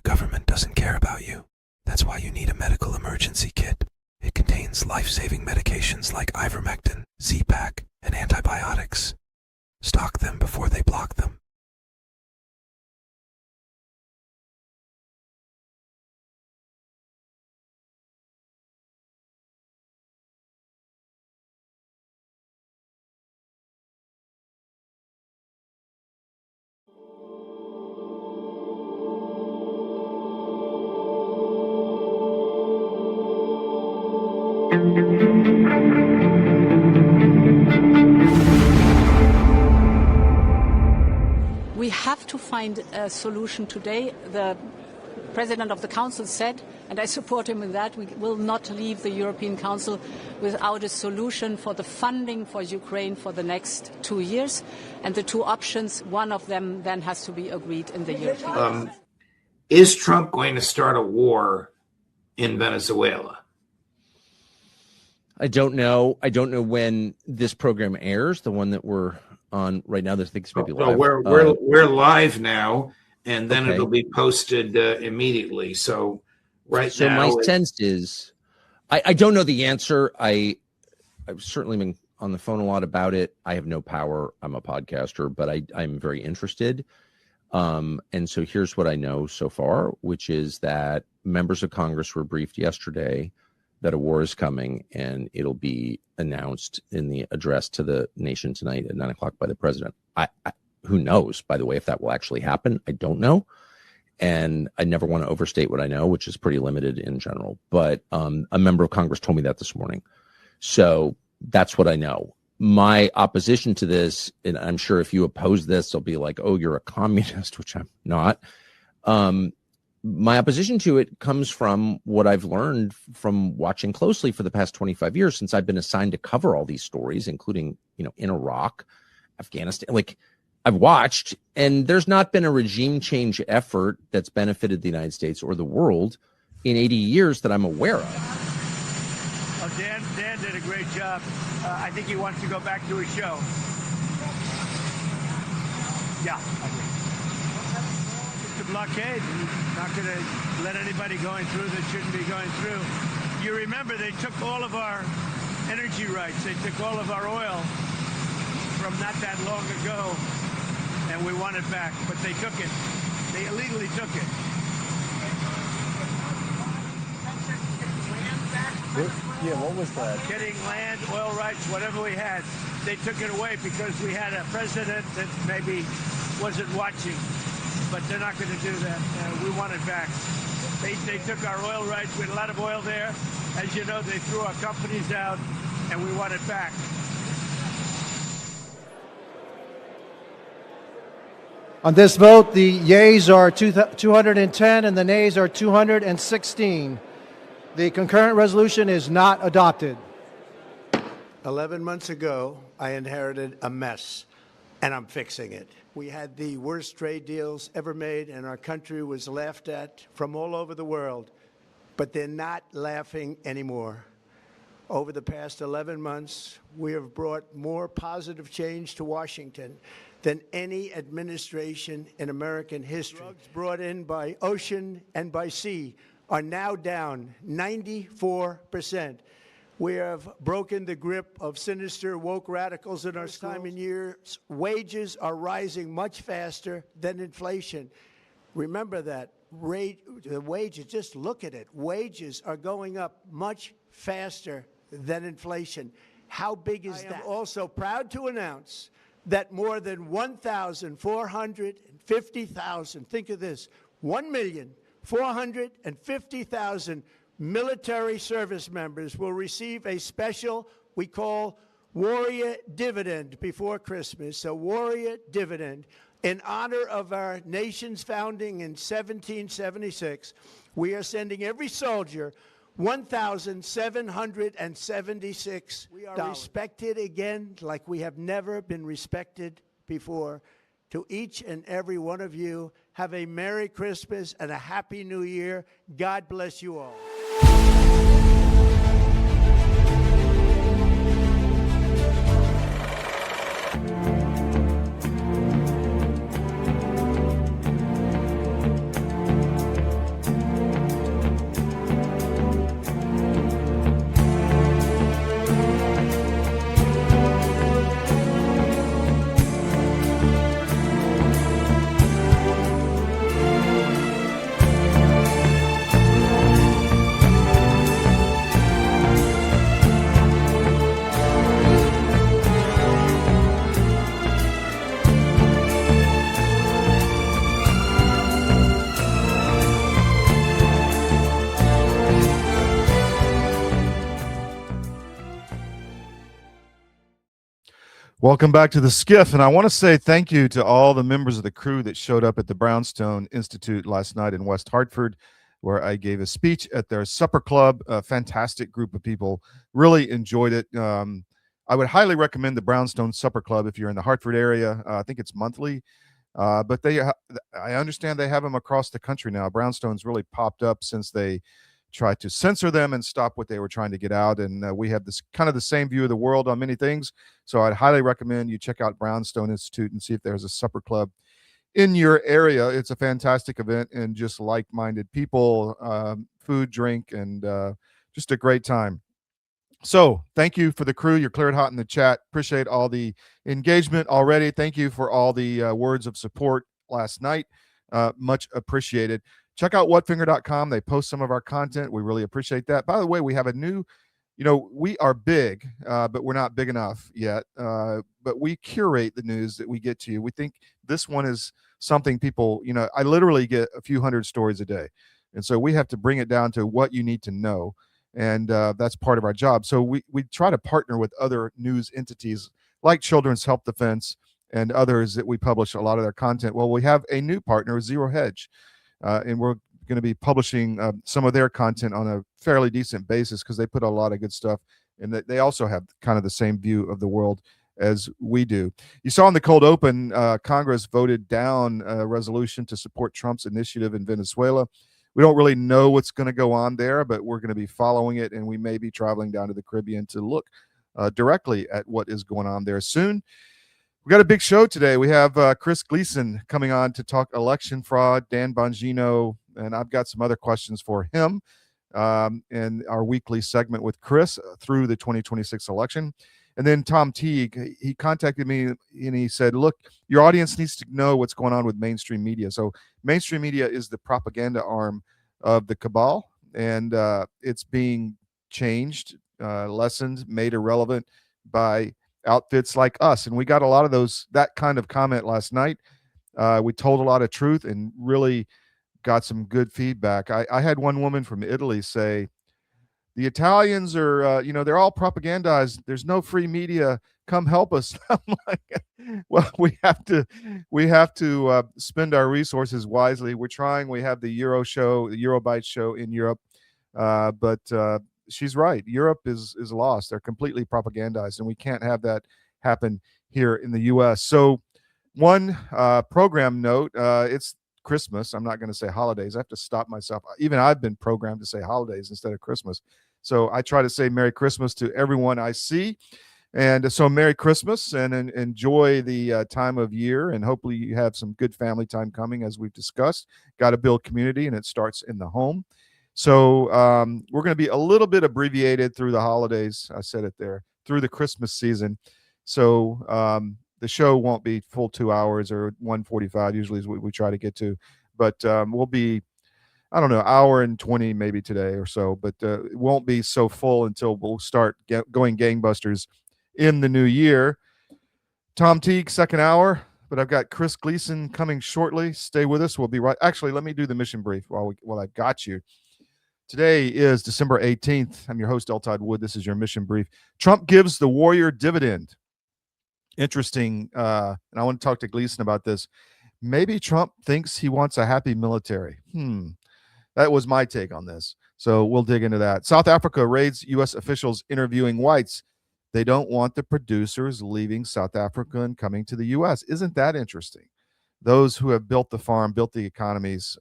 government doesn't care about you. That's why you need a medical emergency kit. It contains life-saving medications like ivermectin, Z-Pak, and antibiotics. Stock them before they block them. We have to find a solution today. The President of the Council said, and I support him in that, we will not leave the European Council without a solution for the funding for Ukraine for the next 2 years. And the two options, one of them then has to be agreed in the European Council. Is Trump going to start a war in Venezuela? I don't know. I don't know when this program airs, the one that we're on right now. This thing's maybe live. No, we're live now, and then Okay. it'll be posted immediately. So So now, my sense is, I don't know the answer. I've certainly been on the phone a lot about it. I have no power. I'm a podcaster, but I'm very interested. And so here's what I know so far, which is that members of Congress were briefed yesterday that a war is coming, and it'll be announced in the address to the nation tonight at 9 o'clock by the president. Who knows, by the way, if that will actually happen? I don't know. And I never want to overstate what I know, which is pretty limited in general. But a member of Congress told me that this morning. So that's what I know. My opposition to this, and I'm sure if you oppose this, they'll be like, oh, you're a communist, which I'm not. My opposition to it comes from what I've learned from watching closely for the past 25 years since I've been assigned to cover all these stories, including, in Iraq, Afghanistan. Like, I've watched, and there's not been a regime change effort that's benefited the United States or the world in 80 years that I'm aware of. Oh, Dan did a great job. I think he wants to go back to his show. Yeah, I agree. It's a blockade. Not going to let anybody going through that shouldn't be going through. You remember they took all of our energy rights. They took all of our oil from not that long ago, and we want it back. But they took it. They illegally took it. Yeah, what was that? Getting land, oil rights, whatever we had, they took it away because we had a president that maybe wasn't watching. But they're not going to do that. We want it back. They took our oil rights. We had a lot of oil there. As you know, they threw our companies out, and we want it back. On this vote, the yeas are 210 and the nays are 216. The concurrent resolution is not adopted. 11 months ago, I inherited a mess, and I'm fixing it. We had the worst trade deals ever made, and our country was laughed at from all over the world. But they're not laughing anymore. Over the past 11 months, we have brought more positive change to Washington than any administration in American history. Drugs brought in by ocean and by sea are now down 94%. We have broken the grip of sinister woke radicals in our time in years. Wages are rising much faster than inflation. Remember that. The wages, just look at it. Wages are going up much faster than inflation. How big is that? I am also proud to announce that more than 1,450,000, think of this, 1,450,000 military service members will receive a special, we call Warrior Dividend before Christmas, a Warrior Dividend. In honor of our nation's founding in 1776, we are sending every soldier $1,776. We are respected again like we have never been respected before. To each and every one of you, have a Merry Christmas and a Happy New Year. God bless you all. Welcome back to the SCIF, and I want to say thank you to all the members of the crew that showed up at the Brownstone Institute last night in West Hartford, where I gave a speech at their supper club. A fantastic group of people, really enjoyed it. I would highly recommend the Brownstone Supper Club if you're in the Hartford area. I think it's monthly, but I understand they have them across the country now. Brownstone's really popped up since they tried to censor them and stop what they were trying to get out. And we have this kind of the same view of the world on many things. So I'd highly recommend you check out Brownstone Institute and see if there's a supper club in your area. It's a fantastic event and just like-minded people, food, drink, and just a great time. So thank you for the crew. You're cleared hot in the chat. Appreciate all the engagement already. Thank you for all the words of support last night. Much appreciated. Check out whatfinger.com. They post some of our content. We really appreciate that. By the way, we have a new, we are big, but we're not big enough yet. But we curate the news that we get to you. We think this one is something people, I literally get a few hundred stories a day. And so we have to bring it down to what you need to know. And that's part of our job. So we try to partner with other news entities like Children's Health Defense and others that we publish a lot of their content. Well, we have a new partner, Zero Hedge. And we're going to be publishing some of their content on a fairly decent basis because they put a lot of good stuff, and they also have kind of the same view of the world as we do. You saw in the cold open, Congress voted down a resolution to support Trump's initiative in Venezuela. We don't really know what's going to go on there, but we're going to be following it, and we may be traveling down to the Caribbean to look directly at what is going on there soon. We got a big show today. We have Chris Gleason coming on to talk election fraud, Dan Bongino, and I've got some other questions for him in our weekly segment with Chris through the 2026 election. And then Tom Teague, he contacted me and he said, look, your audience needs to know what's going on with mainstream media. So mainstream media is the propaganda arm of the cabal, and it's being changed, lessened, made irrelevant by outfits like us. And we got a lot of that kind of comment last night. We told a lot of truth and really got some good feedback. I had one woman from Italy say, the Italians are, they're all propagandized. There's no free media. Come help us. I'm like, well, we have to spend our resources wisely. We're trying. We have the Eurobite show in Europe, but she's right. Europe is lost. They're completely propagandized, and we can't have that happen here in the U.S. So one program note, it's Christmas. I'm not going to say holidays. I have to stop myself. Even I've been programmed to say holidays instead of Christmas. So I try to say Merry Christmas to everyone I see. And so Merry Christmas and enjoy the time of year. And hopefully you have some good family time coming, as we've discussed. Got to build community, and it starts in the home. So we're going to be a little bit abbreviated through the holidays. I said it there, through the Christmas season. So the show won't be full 2 hours, or 1:45 usually is what we try to get to. But we'll be, I don't know, hour and 20 maybe today or so. But it won't be so full until we'll start going gangbusters in the new year. Tom Teague, second hour. But I've got Chris Gleason coming shortly. Stay with us. We'll be right. Actually, let me do the mission brief while I've got you. Today is December 18th. I'm your host, Todd Wood. This is your mission brief. Trump gives the warrior dividend. Interesting. And I want to talk to Gleason about this. Maybe Trump thinks he wants a happy military. That was my take on this. So we'll dig into that. South Africa raids U.S. officials interviewing whites. They don't want the producers leaving South Africa and coming to the U.S. Isn't that interesting? Those who have built the farm, built the economies,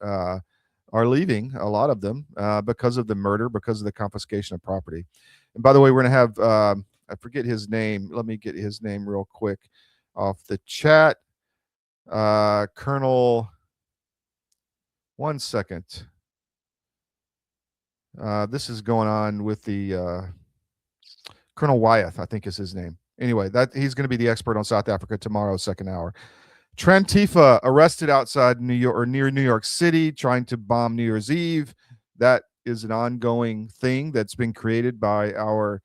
are leaving, a lot of them, because of the murder, because of the confiscation of property. And by the way, we're going to have, I forget his name. Let me get his name real quick off the chat. Colonel, one second. This is going on with the Colonel Wyeth, I think is his name. Anyway, he's going to be the expert on South Africa tomorrow, second hour. Trantifa arrested outside New York, or near New York City, trying to bomb New Year's Eve. That is an ongoing thing that's been created by our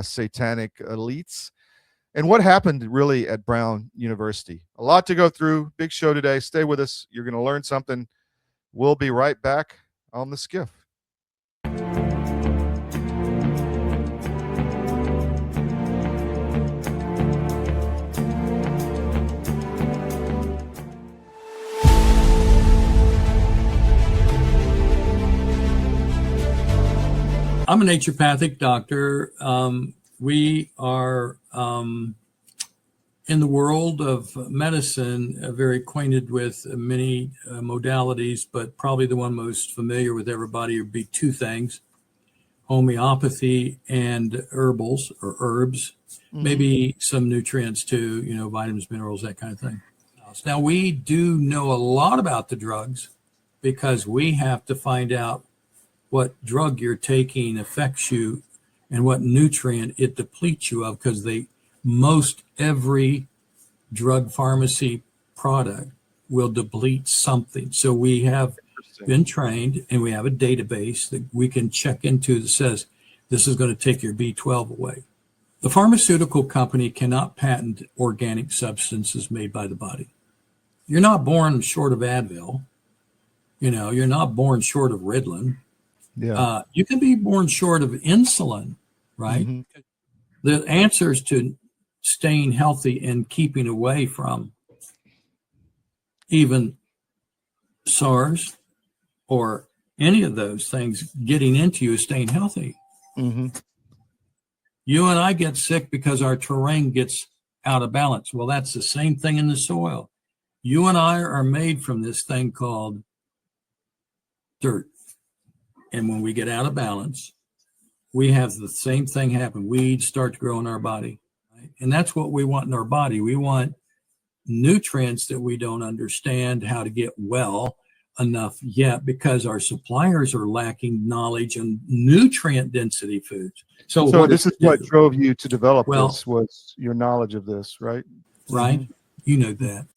satanic elites. And what happened really at Brown University? A lot to go through. Big show today. Stay with us. You're going to learn something. We'll be right back on the SCIF. I'm a naturopathic doctor. We are in the world of medicine very acquainted with many modalities, but probably the one most familiar with everybody would be two things: homeopathy and herbs, maybe some nutrients too, vitamins, minerals, that kind of thing. Now, we do know a lot about the drugs because we have to find out what drug you're taking affects you and what nutrient it depletes you of, because most every drug pharmacy product will deplete something. So we have been trained and we have a database that we can check into that says this is going to take your B12 away. The pharmaceutical company cannot patent organic substances made by the body. You're not born short of Advil. You're not born short of Ritalin. Yeah. You can be born short of insulin, right? Mm-hmm. The answers to staying healthy and keeping away from even SARS or any of those things getting into you is staying healthy. Mm-hmm. You and I get sick because our terrain gets out of balance. Well, that's the same thing in the soil. You and I are made from this thing called dirt. And when we get out of balance, we have the same thing happen. Weeds start to grow in our body. Right? And that's what we want in our body. We want nutrients that we don't understand how to get well enough yet because our suppliers are lacking knowledge on nutrient density foods. So this is what drove you to develop this, was your knowledge of this, right? Right. Mm-hmm. You know that.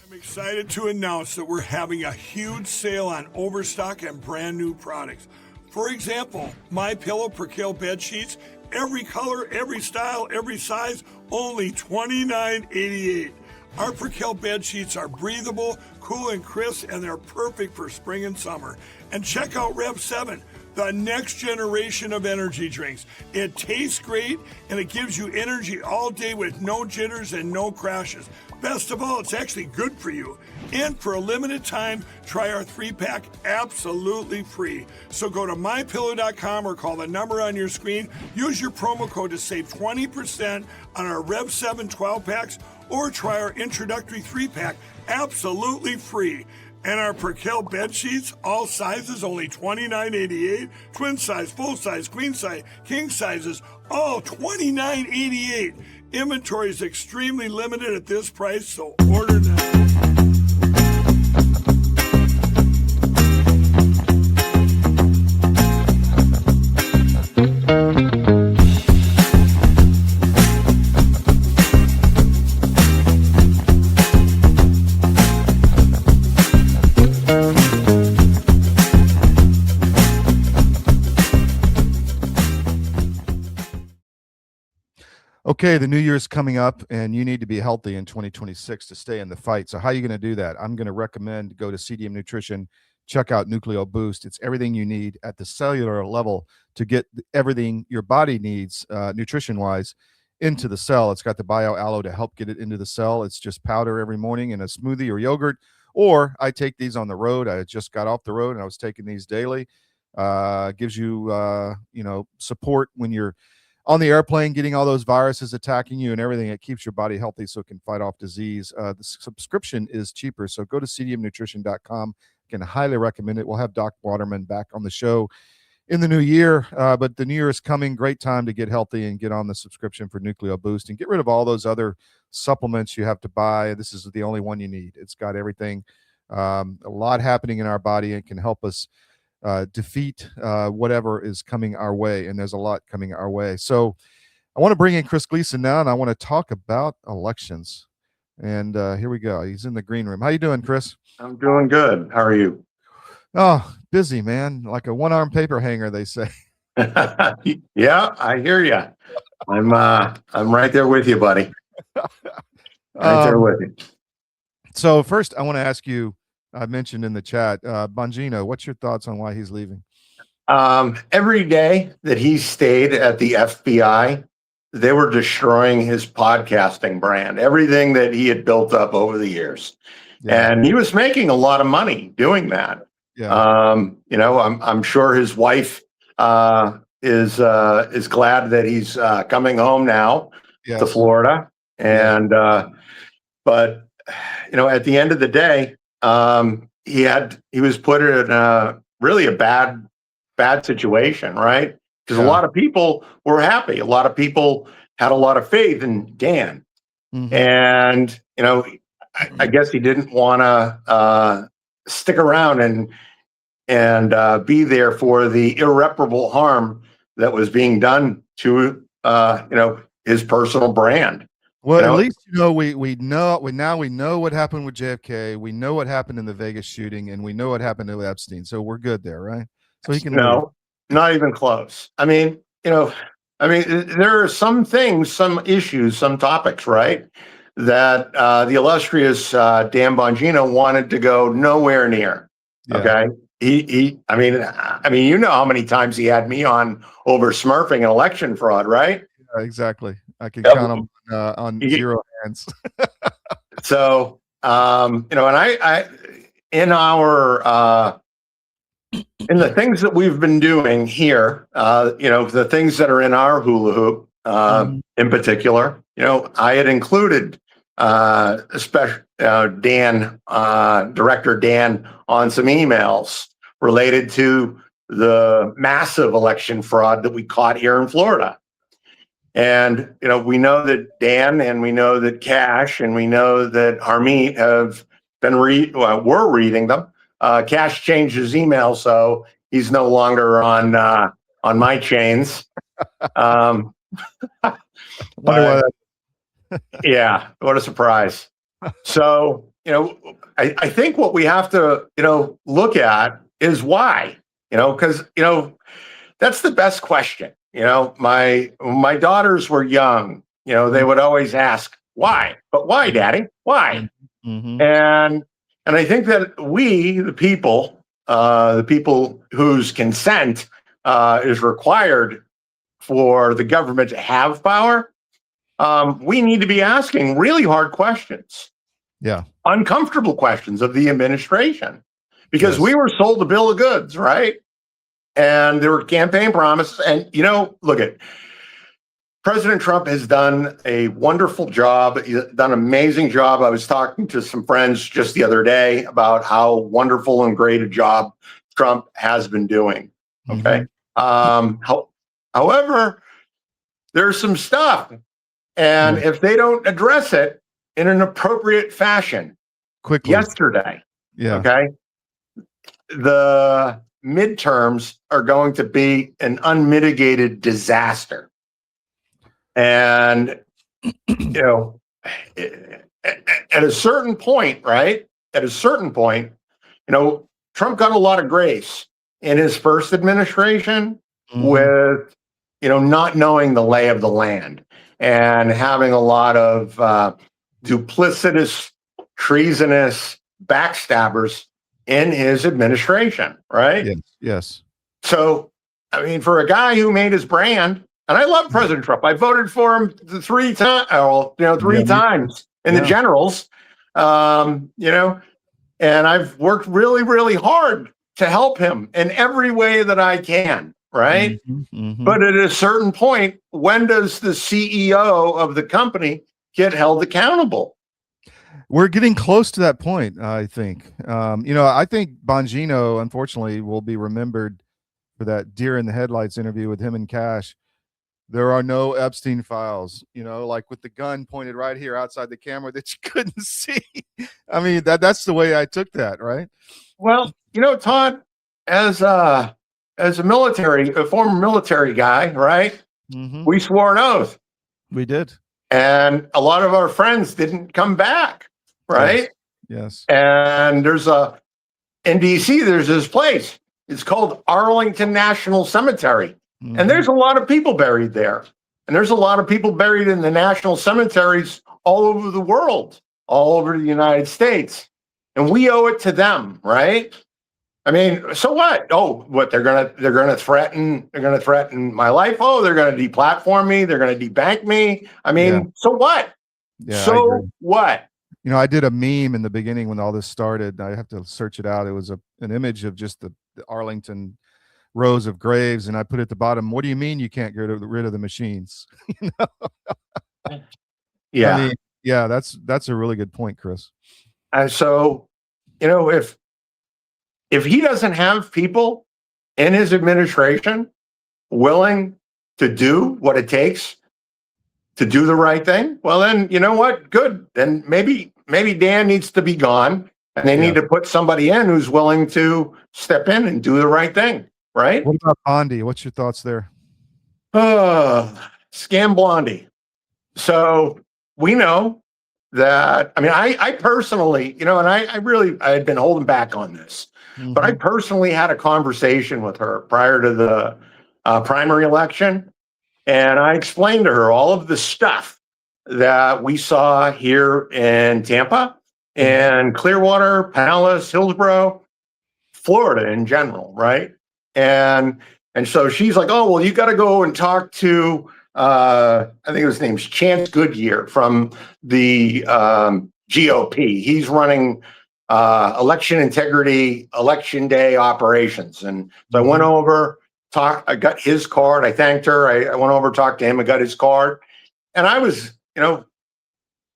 I'm excited to announce that we're having a huge sale on overstock and brand new products. For example, My Pillow Percale bed sheets, every color, every style, every size, only $29.88. Our Percale bed sheets are breathable, cool and crisp, and they're perfect for spring and summer. And check out Rev 7, the next generation of energy drinks. It tastes great, and it gives you energy all day with no jitters and no crashes. Best of all, it's actually good for you. And for a limited time, try our 3-pack absolutely free. So go to mypillow.com or call the number on your screen. Use your promo code to save 20% on our Rev 7 12-packs, or try our introductory 3-pack absolutely free. And our Percale bed sheets, all sizes, only $29.88. Twin size, full size, queen size, king sizes, all $29.88. Inventory is extremely limited at this price, so order now. Okay, the new year's coming up, and you need to be healthy in 2026 to stay in the fight. So how are you going to do that? I'm going to recommend go to CDM Nutrition, check out Nucleo Boost. It's everything you need at the cellular level to get everything your body needs nutrition-wise into the cell. It's got the bioaloe to help get it into the cell. It's just powder every morning in a smoothie or yogurt, or I take these on the road. I just got off the road, and I was taking these daily. Gives you, support when you're on the airplane, getting all those viruses attacking you and everything. It keeps your body healthy so it can fight off disease. The subscription is cheaper, so go to cdmnutrition.com. I can highly recommend it. We'll have Doc Waterman back on the show in the new year, but the new year is coming. Great time to get healthy and get on the subscription for Nucleo Boost and get rid of all those other supplements you have to buy. This is the only one you need. It's got everything. A lot happening in our body. It can help us defeat whatever is coming our way, and there's a lot coming our way. So I want to bring in Chris Gleason now, and I want to talk about elections. And here we go. He's in the green room. How you doing, Chris? I'm doing good. How are you? Oh, busy, man. Like a one-arm paper hanger, they say. Yeah, I hear you. I'm right there with you, buddy. Right there with you. So first, I want to ask you. I mentioned in the chat, Bongino. What's your thoughts on why he's leaving? Every day that he stayed at the FBI, they were destroying his podcasting brand, everything that he had built up over the years. Yeah. And he was making a lot of money doing that. I'm sure his wife is glad that he's coming home now to Florida. And but at the end of the day, he was put in really a bad situation, right? Because a lot of people were happy. A lot of people had a lot of faith in Dan. And I guess he didn't want to stick around and be there for the irreparable harm that was being done to his personal brand. Well, at least we know what happened with JFK. We know what happened in the Vegas shooting, and we know what happened to Epstein. So we're good there, right? So he can leave. Not even close. I mean, there are some things, some issues, some topics, right, that the illustrious Dan Bongino wanted to go nowhere near. Okay. I mean, how many times he had me on over smurfing and election fraud, right? Yeah, exactly. I can count them on zero hands. So, and I in the things that we've been doing here, the things that are in our hula hoop, in particular, I had included Director Dan on some emails related to the massive election fraud that we caught here in Florida. And, we know that Dan and we know that Cash and we know that Harmeet have been were reading them. Cash changed his email, so he's no longer on my chains. But, yeah, what a surprise. So, I think what we have to, look at is why, because, that's the best question. My daughters were young, they would always ask, why? But why, Daddy? Why? And I think that we, the people whose consent is required for the government to have power, we need to be asking really hard questions. Yeah. Uncomfortable questions of the administration, because we were sold a bill of goods, right? And there were campaign promises. And, look at President Trump has done a wonderful job. He's done an amazing job. I was talking to some friends just the other day about how wonderful and great a job Trump has been doing. Okay. However, there's some stuff. And if they don't address it in an appropriate fashion, quickly yesterday, okay, the midterms are going to be an unmitigated disaster. And, at a certain point, right? At a certain point, Trump got a lot of grace in his first administration with, not knowing the lay of the land and having a lot of duplicitous, treasonous backstabbers in his administration, right? Yes. So, I mean, for a guy who made his brand, and I love President Trump. I voted for him three times in the generals, and I've worked really, really hard to help him in every way that I can, right? But at a certain point, when does the CEO of the company get held accountable? We're getting close to that point, I think. I think Bongino, unfortunately, will be remembered for that deer in the headlights interview with him and Cash. There are no Epstein files, like with the gun pointed right here outside the camera that you couldn't see. I mean, that's the way I took that, right? Well, Todd, as a former military guy, right? We swore an oath. We did. And a lot of our friends didn't come back, right? Yes. And in DC, there's this place. It's called Arlington National Cemetery. And there's a lot of people buried there. And there's a lot of people buried in the national cemeteries all over the world, all over the United States. And we owe it to them, right? I mean, so what? Oh, what they're gonna threaten my life. Oh, they're gonna deplatform me, they're gonna debank me. I mean, so what? Yeah, so what? You know, I did a meme in the beginning when all this started. I have to search it out. It was an image of just the Arlington rows of graves, and I put at the bottom, "What do you mean you can't get rid of the machines?" You know? Yeah. I mean, yeah, that's a really good point, Chris. And so, you know, if he doesn't have people in his administration willing to do what it takes to do the right thing, well, then you know what? Good. Then maybe Dan needs to be gone, and they need to put somebody in who's willing to step in and do the right thing. Right? What about Bondi? What's your thoughts there? Scam Blondie. So we know that, I mean, I personally, you know, and I had been holding back on this, but I personally had a conversation with her prior to the primary election. And I explained to her all of the stuff that we saw here in Tampa and Clearwater, Pinellas, Hillsborough, Florida in general, right? And so she's like, oh, well, you got to go and talk to, I think his name's Chance Goodyear from the GOP. He's running election integrity, election day operations. And so I went over, I got his card. I thanked her. I went over, talked to him. I got his card. And I was, you know,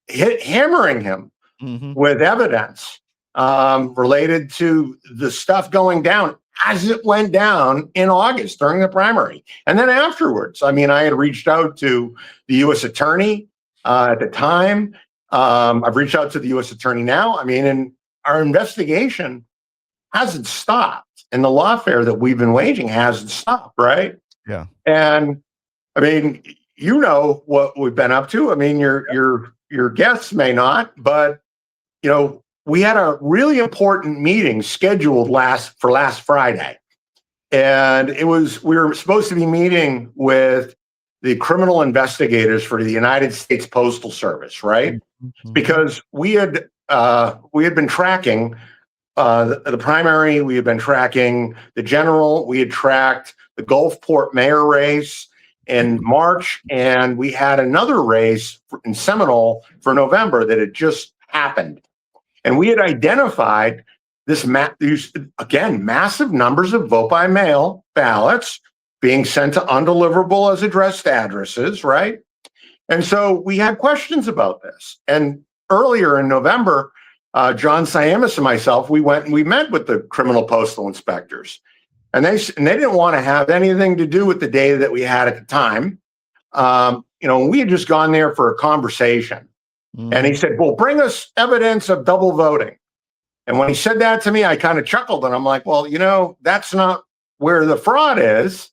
hammering him with evidence related to the stuff going down as it went down in August during the primary. And then afterwards, I mean, I had reached out to the U.S. attorney at the time. I've reached out to the U.S. attorney now. I mean, and our investigation hasn't stopped. And the lawfare that we've been waging hasn't stopped, right? Yeah. And I mean, you know what we've been up to. I mean, your guests may not, but you know, we had a really important meeting scheduled last Friday. And we were supposed to be meeting with the criminal investigators for the United States Postal Service, right? Because we had been tracking the primary, we had been tracking the general, we had tracked the Gulfport mayor race in March, and we had another race in Seminole for November that had just happened. And we had identified these massive numbers of vote by mail ballots being sent to undeliverable as addressed addresses, right? And so we had questions about this. And earlier in November, John Siamis and myself, we went and we met with the criminal postal inspectors. And they didn't want to have anything to do with the data that we had at the time. You know, we had just gone there for a conversation. And he said, well, bring us evidence of double voting. And when he said that to me, I kind of chuckled and I'm like, well, you know, that's not where the fraud is.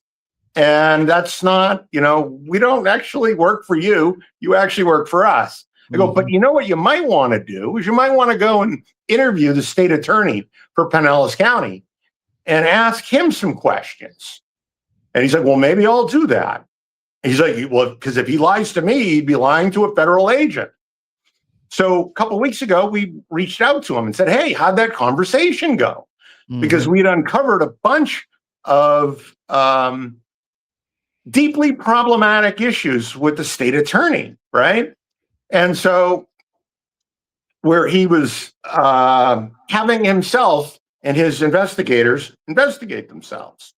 And that's not, you know, we don't actually work for you. You actually work for us. I go, but you know what you might want to do is you might want to go and interview the state attorney for Pinellas County and ask him some questions. And he's like, well, maybe I'll do that. And he's like, well, because if he lies to me, he'd be lying to a federal agent. So a couple of weeks ago, we reached out to him and said, hey, how'd that conversation go? Because we'd uncovered a bunch of deeply problematic issues with the state attorney, right? And so where he was having himself and his investigators investigate themselves.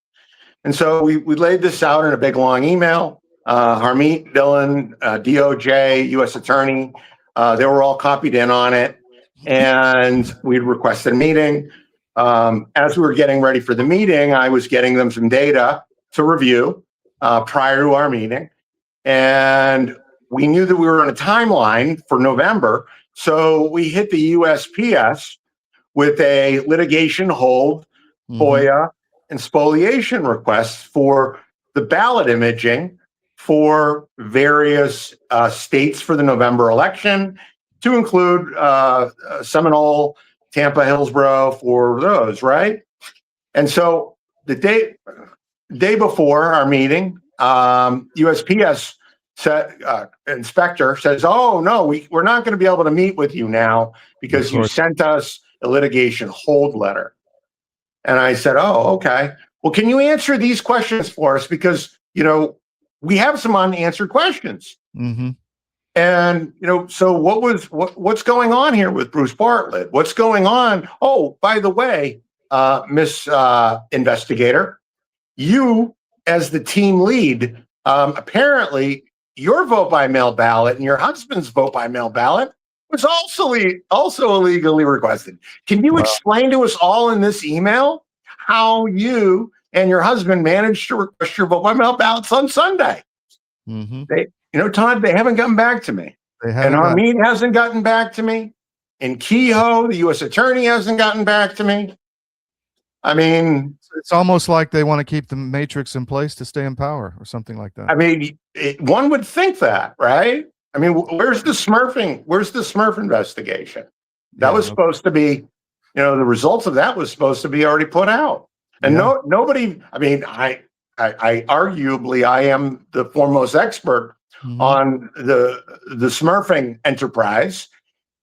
And so we laid this out in a big, long email. Harmeet, Dillon, DOJ, U.S. Attorney, they were all copied in on it. And we requested a meeting. As we were getting ready for the meeting, I was getting them some data to review prior to our meeting. And we knew that we were on a timeline for November. So we hit the USPS with a litigation hold, FOIA, and spoliation requests for the ballot imaging for various states for the November election, to include Seminole, Tampa, Hillsborough for those, right? And so the day before our meeting, USPS inspector says, oh, no, we're not going to be able to meet with you now because you sent us a litigation hold letter. And I said, oh, okay. Well, can you answer these questions for us? Because, you know, we have some unanswered questions. And so what's going on here with Bruce Bartlett? What's going on? Oh, by the way, Miss Investigator, you as the team lead, apparently your vote by mail ballot and your husband's vote by mail ballot was also illegally requested. Can you explain to us all in this email how you and your husband managed to request your vote by mail ballots on Sunday? Todd, they haven't gotten back to me. And Harmeet hasn't gotten back to me. And Kehoe, the U.S. attorney, hasn't gotten back to me. I mean, it's almost like they want to keep the matrix in place to stay in power or something like that. I mean, one would think that, right? I mean, where's the smurfing? Where's the Smurf investigation? That was supposed to be, the results of that was supposed to be already put out. And nobody, I mean, I arguably, I am the foremost expert on the smurfing enterprise,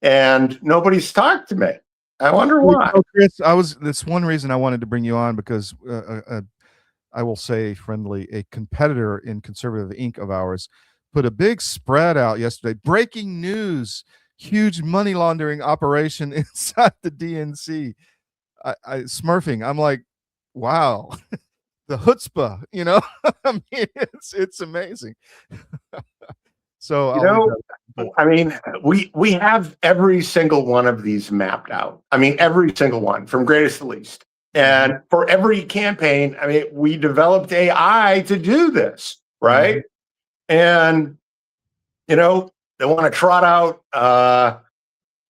and nobody's talked to me. I wonder why. Chris, that's one reason I wanted to bring you on, because I will say friendly, a competitor in Conservative Inc. of ours put a big spread out yesterday. Breaking news, huge money laundering operation inside the DNC. I smurfing. I'm like, wow. The chutzpah, I mean, it's amazing. So, I mean, we have every single one of these mapped out. I mean, every single one from greatest to least. And for every campaign, I mean, we developed AI to do this, right? And, they want to trot out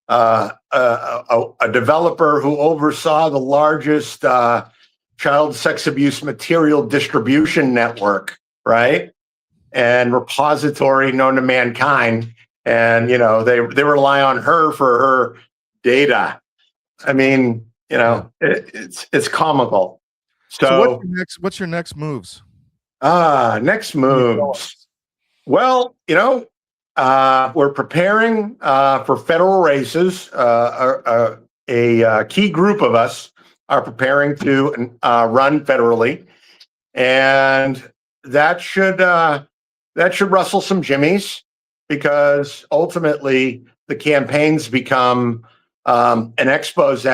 a developer who oversaw the largest child sex abuse material distribution network, right? And repository known to mankind. And, they rely on her for her data. I mean, it's comical. So what's your next moves? Next moves. Well, we're preparing for federal races. A key group of us are preparing to run federally, and that should rustle some jimmies, because ultimately the campaigns become an expose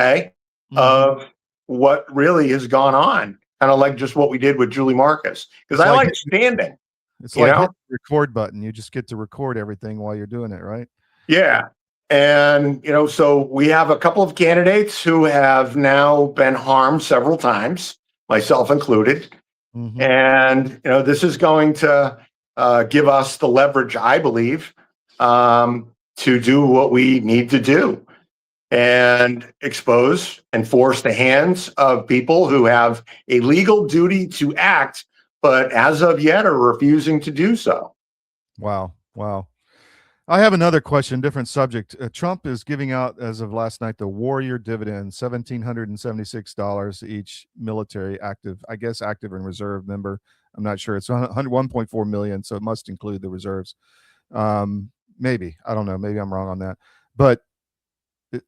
of what really has gone on, kind of like just what we did with Julie Marcus. Because I like standing. It's like hit the record button. You just get to record everything while you're doing it, right? Yeah. And, so we have a couple of candidates who have now been harmed several times, myself included. And, this is going to give us the leverage, I believe, to do what we need to do and expose and force the hands of people who have a legal duty to act, but as of yet are refusing to do so. Wow. I have another question, different subject. Trump is giving out, as of last night, the Warrior dividend, $1,776 each military active and reserve member. I'm not sure. It's 1.4 million, so it must include the reserves. Maybe. I don't know. Maybe I'm wrong on that. But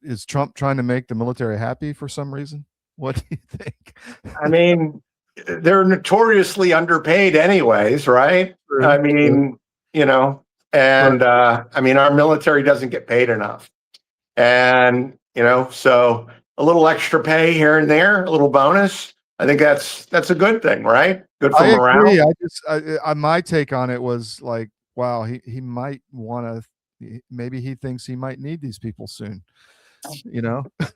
is Trump trying to make the military happy for some reason? What do you think? I mean, they're notoriously underpaid anyways, right? True. I mean, and I mean, our military doesn't get paid enough. And, so a little extra pay here and there, a little bonus, I think that's a good thing, right? Good for morale. My take on it was like, wow, he might want to, maybe he thinks he might need these people soon.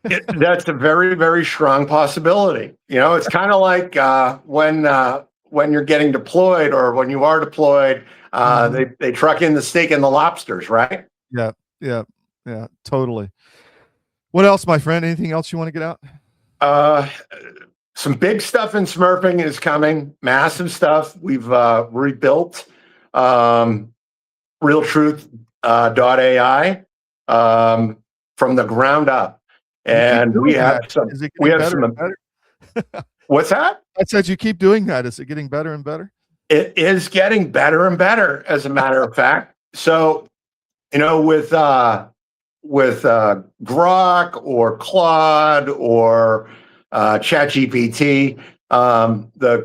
That's a very, very strong possibility. It's kind of like when you're getting deployed, or when you are deployed, they truck in the steak and the lobsters, right? Yeah, totally. What else, my friend? Anything else you want to get out? Some big stuff in smurfing is coming. Massive stuff. We've rebuilt realtruth.ai from the ground up, and we have some. Better? What's that? I said you keep doing that. Is it getting better and better? It is getting better and better, as a matter of fact. So, with Grok or Claude or ChatGPT, the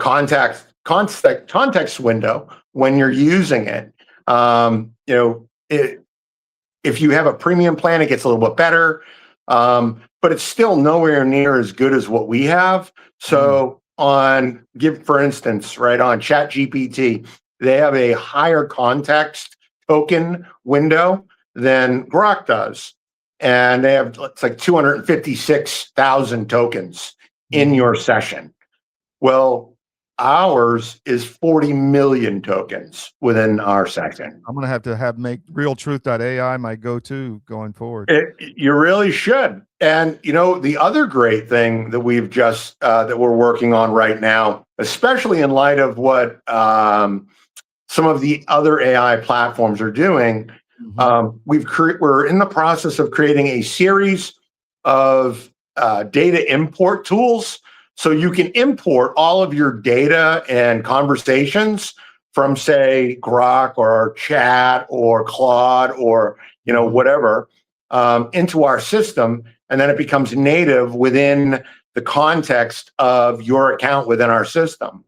context window when you're using it, if you have a premium plan, it gets a little bit better. But it's still nowhere near as good as what we have. So for instance, right, on ChatGPT, they have a higher context token window than Grok does. And they have, it's like 256,000 tokens in your session. Well, ours is 40 million tokens within our session. I'm going to have make realtruth.ai my go-to going forward. You really should. And, you know, the other great thing that we've just, that we're working on right now, especially in light of what some of the other AI platforms are doing, we're in the process of creating a series of data import tools. So you can import all of your data and conversations from, say, Grok or Chat or Claude or, you know, whatever, into our system. And then it becomes native within the context of your account within our system.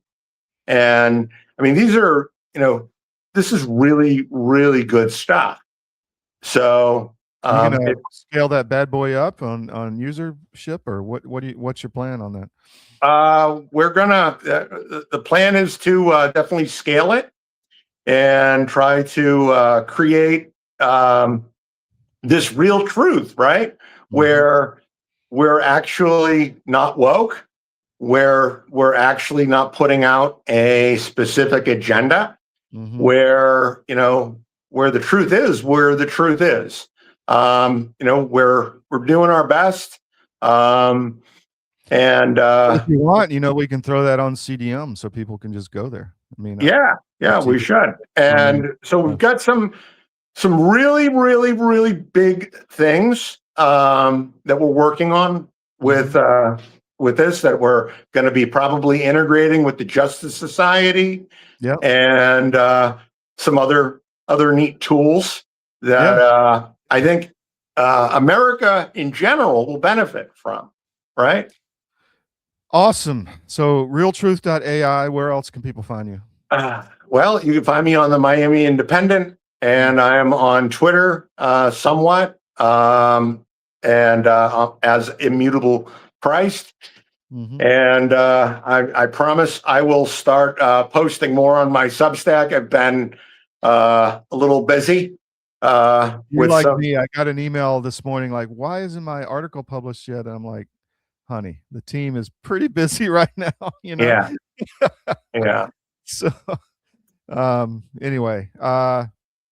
And I mean, these are, you know, this is really, really good stuff. So you're gonna scale that bad boy up on usership, or what's your plan on that? We're gonna, the plan is to definitely scale it and try to create this real truth, right? Where we're actually not woke, where we're actually not putting out a specific agenda, where, you know, where the truth is, where the truth is. You know, we're doing our best. And if you want, you know, we can throw that on CDM so people can just go there. I mean, yeah, we should. And so we've got some really, really, really big things that we're working on with this, that we're going to be probably integrating with the Justice Society, and some other neat tools that I think America in general will benefit from, right? Awesome. So realtruth.ai, where else can people find you? Well, you can find me on the Miami Independent, and I am on Twitter somewhat, and as Immutable Christ. And I promise I will start posting more on my Substack. I've been a little busy. Me, I got an email this morning like, why isn't my article published yet? And I'm like, honey, the team is pretty busy right now, you know? Yeah. So anyway,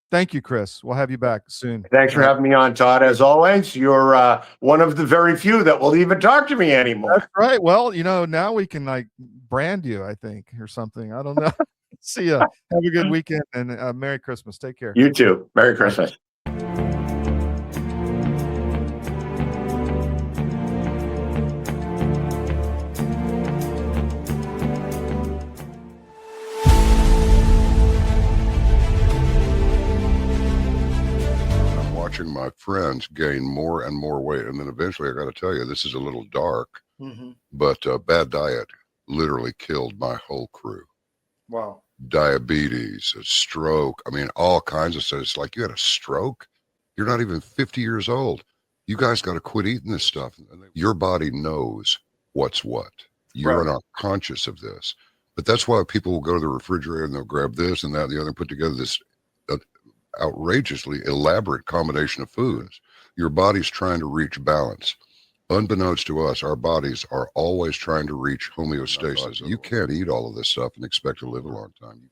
thank you, Chris. We'll have you back soon. Thanks for having me on, Todd. As always, you're one of the very few that will even talk to me anymore. That's right. Well, you know, now we can like brand you, I think, or something. I don't know. See ya. Have a good weekend, and Merry Christmas. Take care. You too. Merry Christmas. Watching my friends gain more and more weight, and then eventually I got to tell you, this is a little dark, but bad diet literally killed my whole crew. Wow. Diabetes, a stroke, I mean, all kinds of stuff. It's like, you had a stroke? You're not even 50 years old. You guys got to quit eating this stuff. Your body knows what's what. You're not conscious of this. But that's why people will go to the refrigerator and they'll grab this and that and the other and put together this outrageously elaborate combination of foods. Your body's trying to reach balance. Unbeknownst to us, our bodies are always trying to reach homeostasis. You can't eat all of this stuff and expect to live a long time.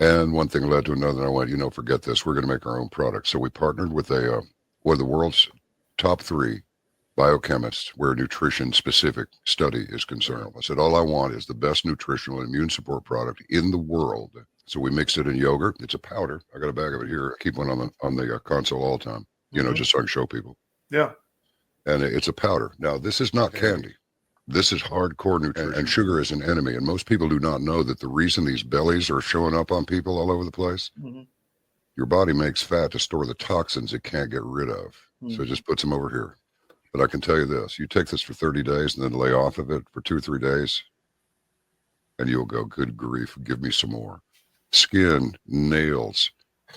And one thing led to another, and I went, you know, forget this. We're going to make our own product. So we partnered with one of the world's top 3 biochemists where nutrition-specific study is concerned. I said, all I want is the best nutritional and immune support product in the world. So we mixed it in yogurt. It's a powder. I got a bag of it here. I keep one on the console all the time, you know, just so I can show people. Yeah. And it's a powder. Now, this is not candy. This is hardcore nutrition. And sugar is an enemy. And most people do not know that the reason these bellies are showing up on people all over the place, your body makes fat to store the toxins it can't get rid of. So it just puts them over here. But I can tell you this, you take this for 30 days and then lay off of it for 2 or 3 days, and you'll go, good grief, give me some more. Skin, nails,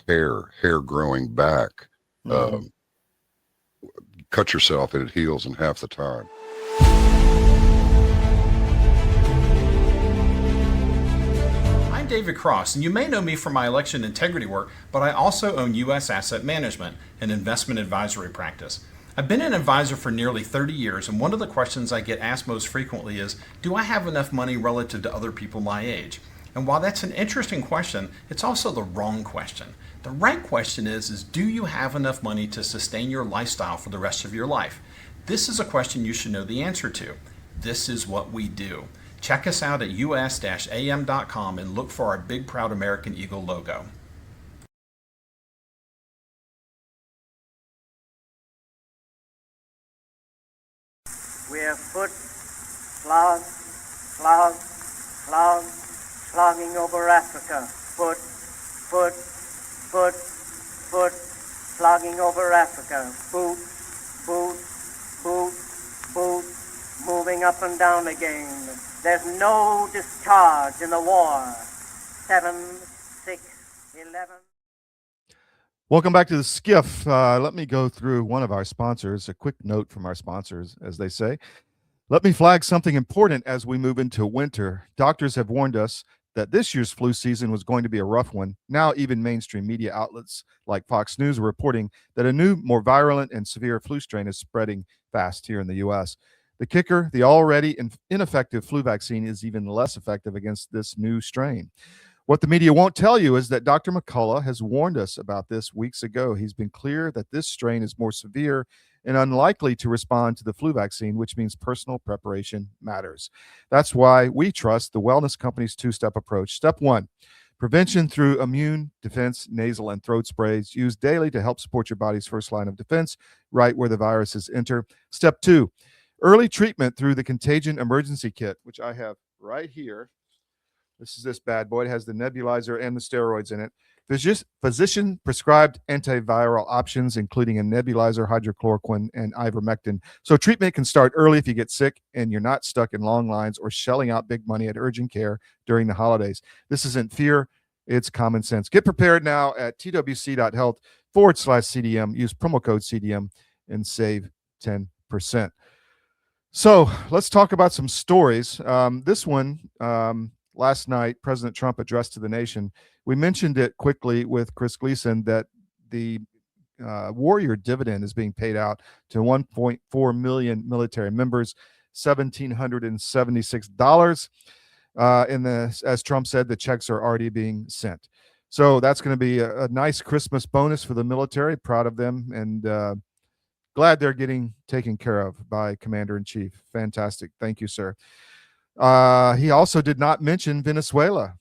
hair growing back, Cut yourself and it heals in half the time. I'm David Cross, and you may know me from my election integrity work, but I also own U.S. Asset Management, an investment advisory practice. I've been an advisor for nearly 30 years, and one of the questions I get asked most frequently is, do I have enough money relative to other people my age? And while that's an interesting question, it's also the wrong question. The right question is do you have enough money to sustain your lifestyle for the rest of your life? This is a question you should know the answer to. This is what we do. Check us out at us-am.com and look for our big proud American Eagle logo. We have foot, slog, slog, slog, slogging over Africa. Foot, foot, foot, foot, slogging over Africa. Boot, boot, boot, boot, moving up and down again. There's no discharge in the war. 7, 6, 11. Welcome back to the SCIF. Let me go through one of our sponsors. A quick note from our sponsors, as they say. Let me flag something important as we move into winter. Doctors have warned us that this year's flu season was going to be a rough one. Now, even mainstream media outlets like Fox News are reporting that a new, more virulent and severe flu strain is spreading fast here in the U.S. The kicker, the already ineffective flu vaccine is even less effective against this new strain. What the media won't tell you is that Dr. McCullough has warned us about this weeks ago. He's been clear that this strain is more severe and unlikely to respond to the flu vaccine, which means personal preparation matters. That's why we trust the Wellness Company's two-step approach. Step 1, prevention through immune defense, nasal and throat sprays used daily to help support your body's first line of defense, right where the viruses enter. Step 2, early treatment through the contagion emergency kit, which I have right here. This is this bad boy. It has the nebulizer and the steroids in it. Physician-prescribed antiviral options, including a nebulizer, hydrochloroquine, and ivermectin. So treatment can start early if you get sick and you're not stuck in long lines or shelling out big money at urgent care during the holidays. This isn't fear. It's common sense. Get prepared now at twc.health/CDM. Use promo code CDM and save 10%. So let's talk about some stories. This one, last night, President Trump addressed to the nation. We mentioned it quickly with Chris Gleason that the Warrior dividend is being paid out to 1.4 million military members, $1,776. As Trump said, the checks are already being sent. So that's going to be a nice Christmas bonus for the military. Proud of them and glad they're getting taken care of by Commander-in-Chief. Fantastic. Thank you, sir. He also did not mention Venezuela.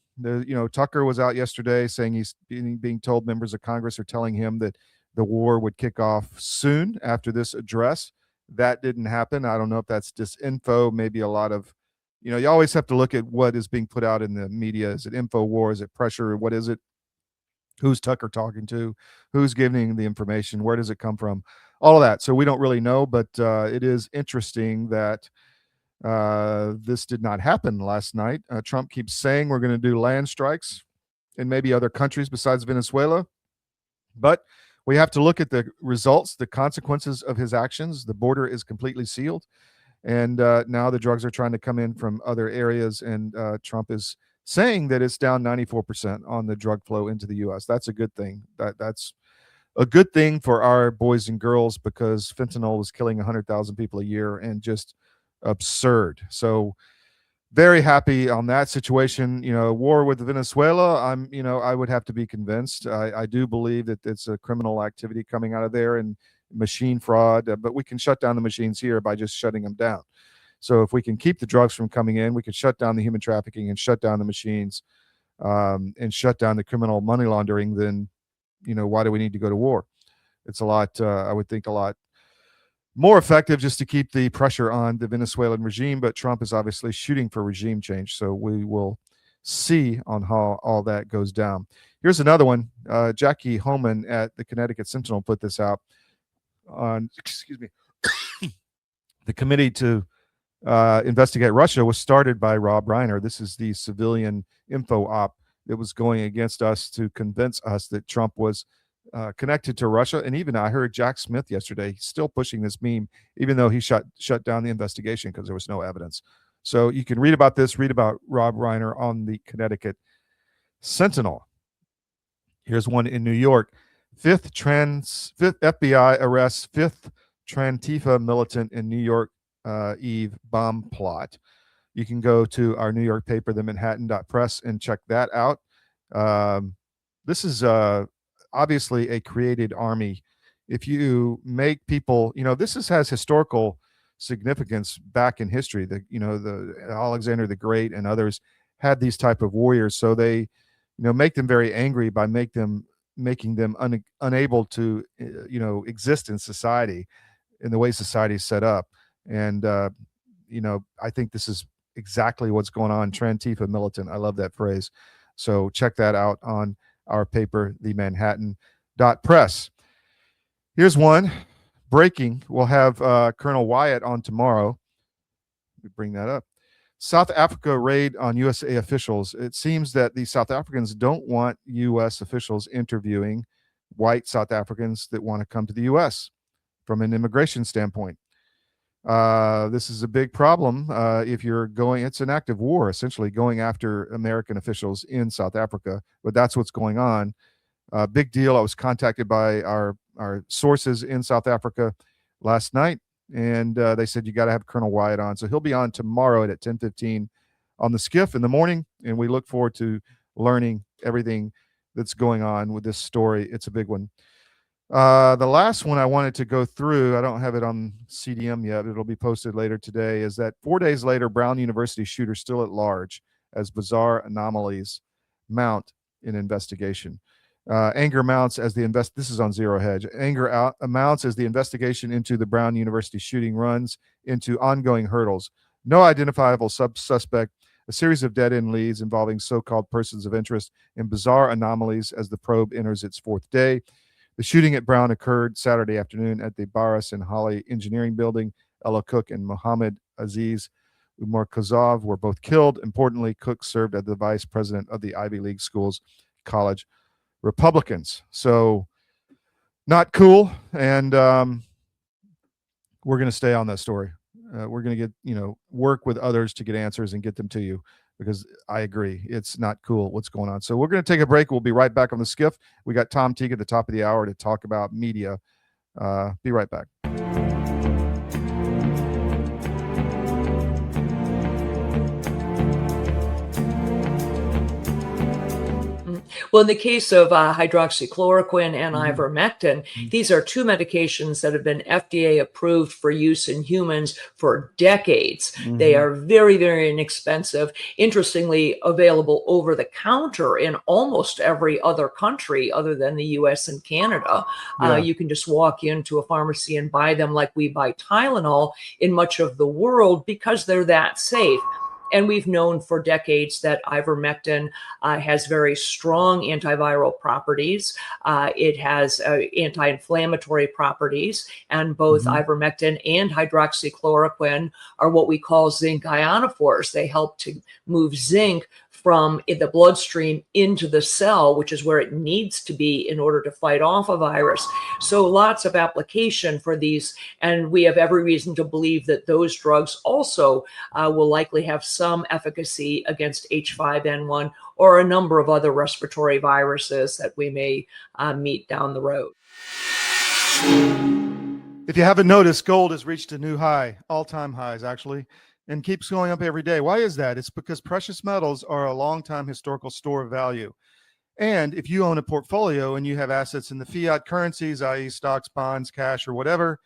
Tucker was out yesterday saying he's being told members of Congress are telling him that the war would kick off soon after this address. That didn't happen. I don't know if that's disinfo, maybe a lot of, you always have to look at what is being put out in the media. Is it info war? Is it pressure? What is it? Who's Tucker talking to? Who's giving the information? Where does it come from? All of that. So we don't really know, but it is interesting that this did not happen last night. Trump keeps saying we're going to do land strikes in maybe other countries besides Venezuela. But we have to look at the results, the consequences of his actions. The border is completely sealed. And now the drugs are trying to come in from other areas. And Trump is saying that it's down 94% on the drug flow into the U.S. That's a good thing. That's a good thing for our boys and girls because fentanyl was killing 100,000 people a year and just absurd. So very happy on that situation. War with Venezuela, I would have to be convinced. I do believe that it's a criminal activity coming out of there and machine fraud, but we can shut down the machines here by just shutting them down. So if we can keep the drugs from coming in, we can shut down the human trafficking and shut down the machines and shut down the criminal money laundering, then why do we need to go to war? It's a lot, I would think, a lot more effective just to keep the pressure on the Venezuelan regime, but Trump is obviously shooting for regime change. So we will see on how all that goes down. Here's another one. Jackie Homan at the Connecticut Sentinel put this out on, the committee to investigate Russia was started by Rob Reiner. This is the civilian info op that was going against us to convince us that Trump was connected to Russia. And even I heard Jack Smith yesterday still pushing this meme, even though he shut down the investigation because there was no evidence. So you can read about this, read about Rob Reiner on the Connecticut Sentinel. Here's one in New York. Fifth FBI arrests fifth Trantifa militant in New York Eve bomb plot. You can go to our New York paper, the Manhattan.press, and check that out. This is obviously a created army. If you make people, this has historical significance back in history. The Alexander the Great and others had these type of warriors, so they make them very angry by making them unable to exist in society in the way society is set up. And I think this is exactly what's going on. Trantifa militant, I love that phrase. So check that out on our paper, the Manhattan.press. Here's one breaking. We'll have Colonel Wyatt on tomorrow. Let me bring that up. South Africa raid on USA officials. It seems that the South Africans don't want U.S. officials interviewing white South Africans that want to come to the U.S. from an immigration standpoint. This is a big problem if you're going, it's an active war, essentially going after American officials in South Africa, but that's what's going on. Big deal. I was contacted by our sources in South Africa last night, and they said, you got to have Colonel Wyatt on. So he'll be on tomorrow at 10:15 on the SCIF in the morning, and we look forward to learning everything that's going on with this story. It's a big one. The last one I wanted to go through, I don't have it on CDM yet, it'll be posted later today, is that 4 days later, Brown University shooter still at large as bizarre anomalies mount in investigation. Anger mounts as this is on Zero Hedge. Anger mounts as the investigation into the Brown University shooting runs into ongoing hurdles. No identifiable suspect, a series of dead-end leads involving so-called persons of interest, and bizarre anomalies as the probe enters its fourth day. The shooting at Brown occurred Saturday afternoon at the Barras and Holly Engineering Building. Ella Cook and Mohammed Aziz Umarkazov were both killed. Importantly, Cook served as the vice president of the Ivy League Schools College Republicans. So not cool. And we're going to stay on that story. We're going to get, work with others to get answers and get them to you, because I agree, it's not cool what's going on. So we're going to take a break. We'll be right back on the SCIF. We got Tom Teague at the top of the hour to talk about media. Be right back. Well, in the case of hydroxychloroquine and ivermectin, these are two medications that have been FDA approved for use in humans for decades. They are very, very inexpensive. Interestingly, available over the counter in almost every other country other than the US and Canada. You can just walk into a pharmacy and buy them like we buy Tylenol in much of the world because they're that safe. And we've known for decades that ivermectin has very strong antiviral properties. It has anti-inflammatory properties, and both ivermectin and hydroxychloroquine are what we call zinc ionophores. They help to move zinc from the bloodstream into the cell, which is where it needs to be in order to fight off a virus. So lots of application for these, and we have every reason to believe that those drugs also will likely have some efficacy against H5N1 or a number of other respiratory viruses that we may meet down the road. If you haven't noticed, gold has reached a new high, all-time highs actually, and keeps going up every day. Why is that? It's because precious metals are a long-time historical store of value. And if you own a portfolio and you have assets in the fiat currencies, i.e. stocks, bonds, cash, or whatever,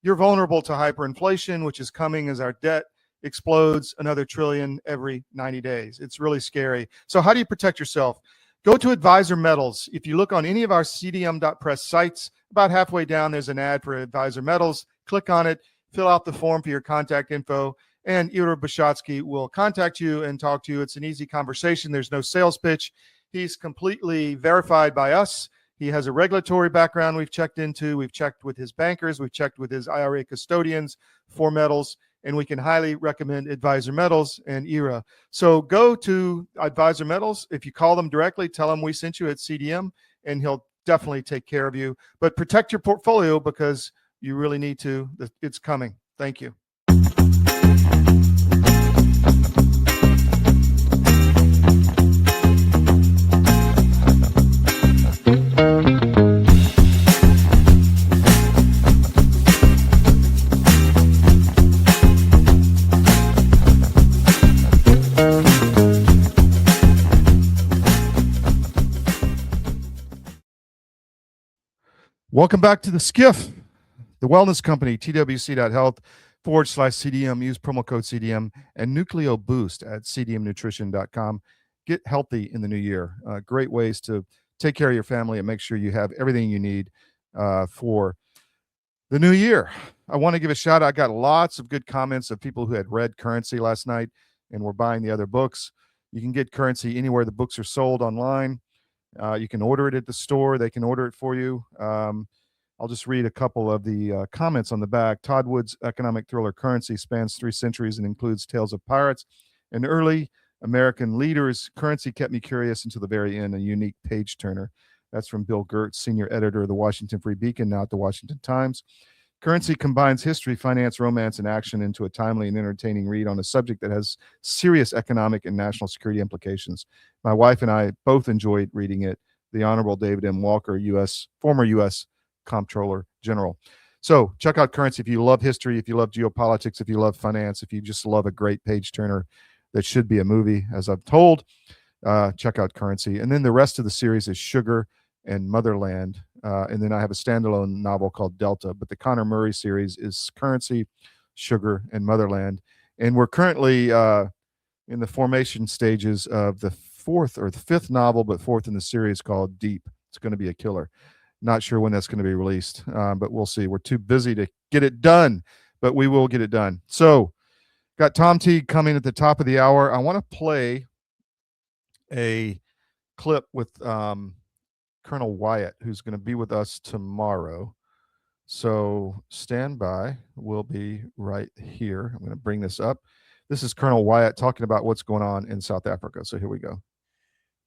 you're vulnerable to hyperinflation, which is coming as our debt explodes another trillion every 90 days. It's really scary. So how do you protect yourself? Go to Advisor Metals. If you look on any of our CDM.press sites, about halfway down, there's an ad for Advisor Metals. Click on it, fill out the form for your contact info, and Ira Bishotsky will contact you and talk to you. It's an easy conversation. There's no sales pitch. He's completely verified by us. He has a regulatory background we've checked into. We've checked with his bankers. We've checked with his IRA custodians for metals, and we can highly recommend Advisor Metals and Ira. So go to Advisor Metals. If you call them directly, tell them we sent you at CDM, and he'll definitely take care of you. But protect your portfolio because you really need to. It's coming. Thank you. Welcome back to the SCIF, the wellness company, twc.health/CDM. Use promo code CDM and Nucleo Boost at cdmnutrition.com. Get healthy in the new year. Great ways to take care of your family and make sure you have everything you need for the new year. I want to give a shout out. I got lots of good comments of people who had read Currency last night and were buying the other books. You can get Currency anywhere the books are sold online. You can order it at the store. They can order it for you. I'll just read a couple of the comments on the back. Todd Wood's economic thriller Currency spans 3 centuries and includes tales of pirates and early American leaders. Currency kept me curious until the very end, a unique page turner. That's from Bill Gertz, senior editor of the Washington Free Beacon, now at the Washington Times. Currency combines history, finance, romance, and action into a timely and entertaining read on a subject that has serious economic and national security implications. My wife and I both enjoyed reading it. The Honorable David M. Walker, former U.S. Comptroller General. So check out Currency if you love history, if you love geopolitics, if you love finance, if you just love a great page turner that should be a movie, as I've told. Check out Currency. And then the rest of the series is Sugar and Motherland. And then I have a standalone novel called Delta. But the Connor Murray series is Currency, Sugar, and Motherland. And we're currently in the formation stages of the 4th or the 5th novel, but 4th in the series called Deep. It's going to be a killer. Not sure when that's going to be released, but we'll see. We're too busy to get it done, but we will get it done. So got Tom Teague coming at the top of the hour. I want to play a clip with Colonel Wyatt, who's going to be with us tomorrow. So stand by. We'll be right here. I'm going to bring this up. This is Colonel Wyatt talking about what's going on in South Africa. So here we go.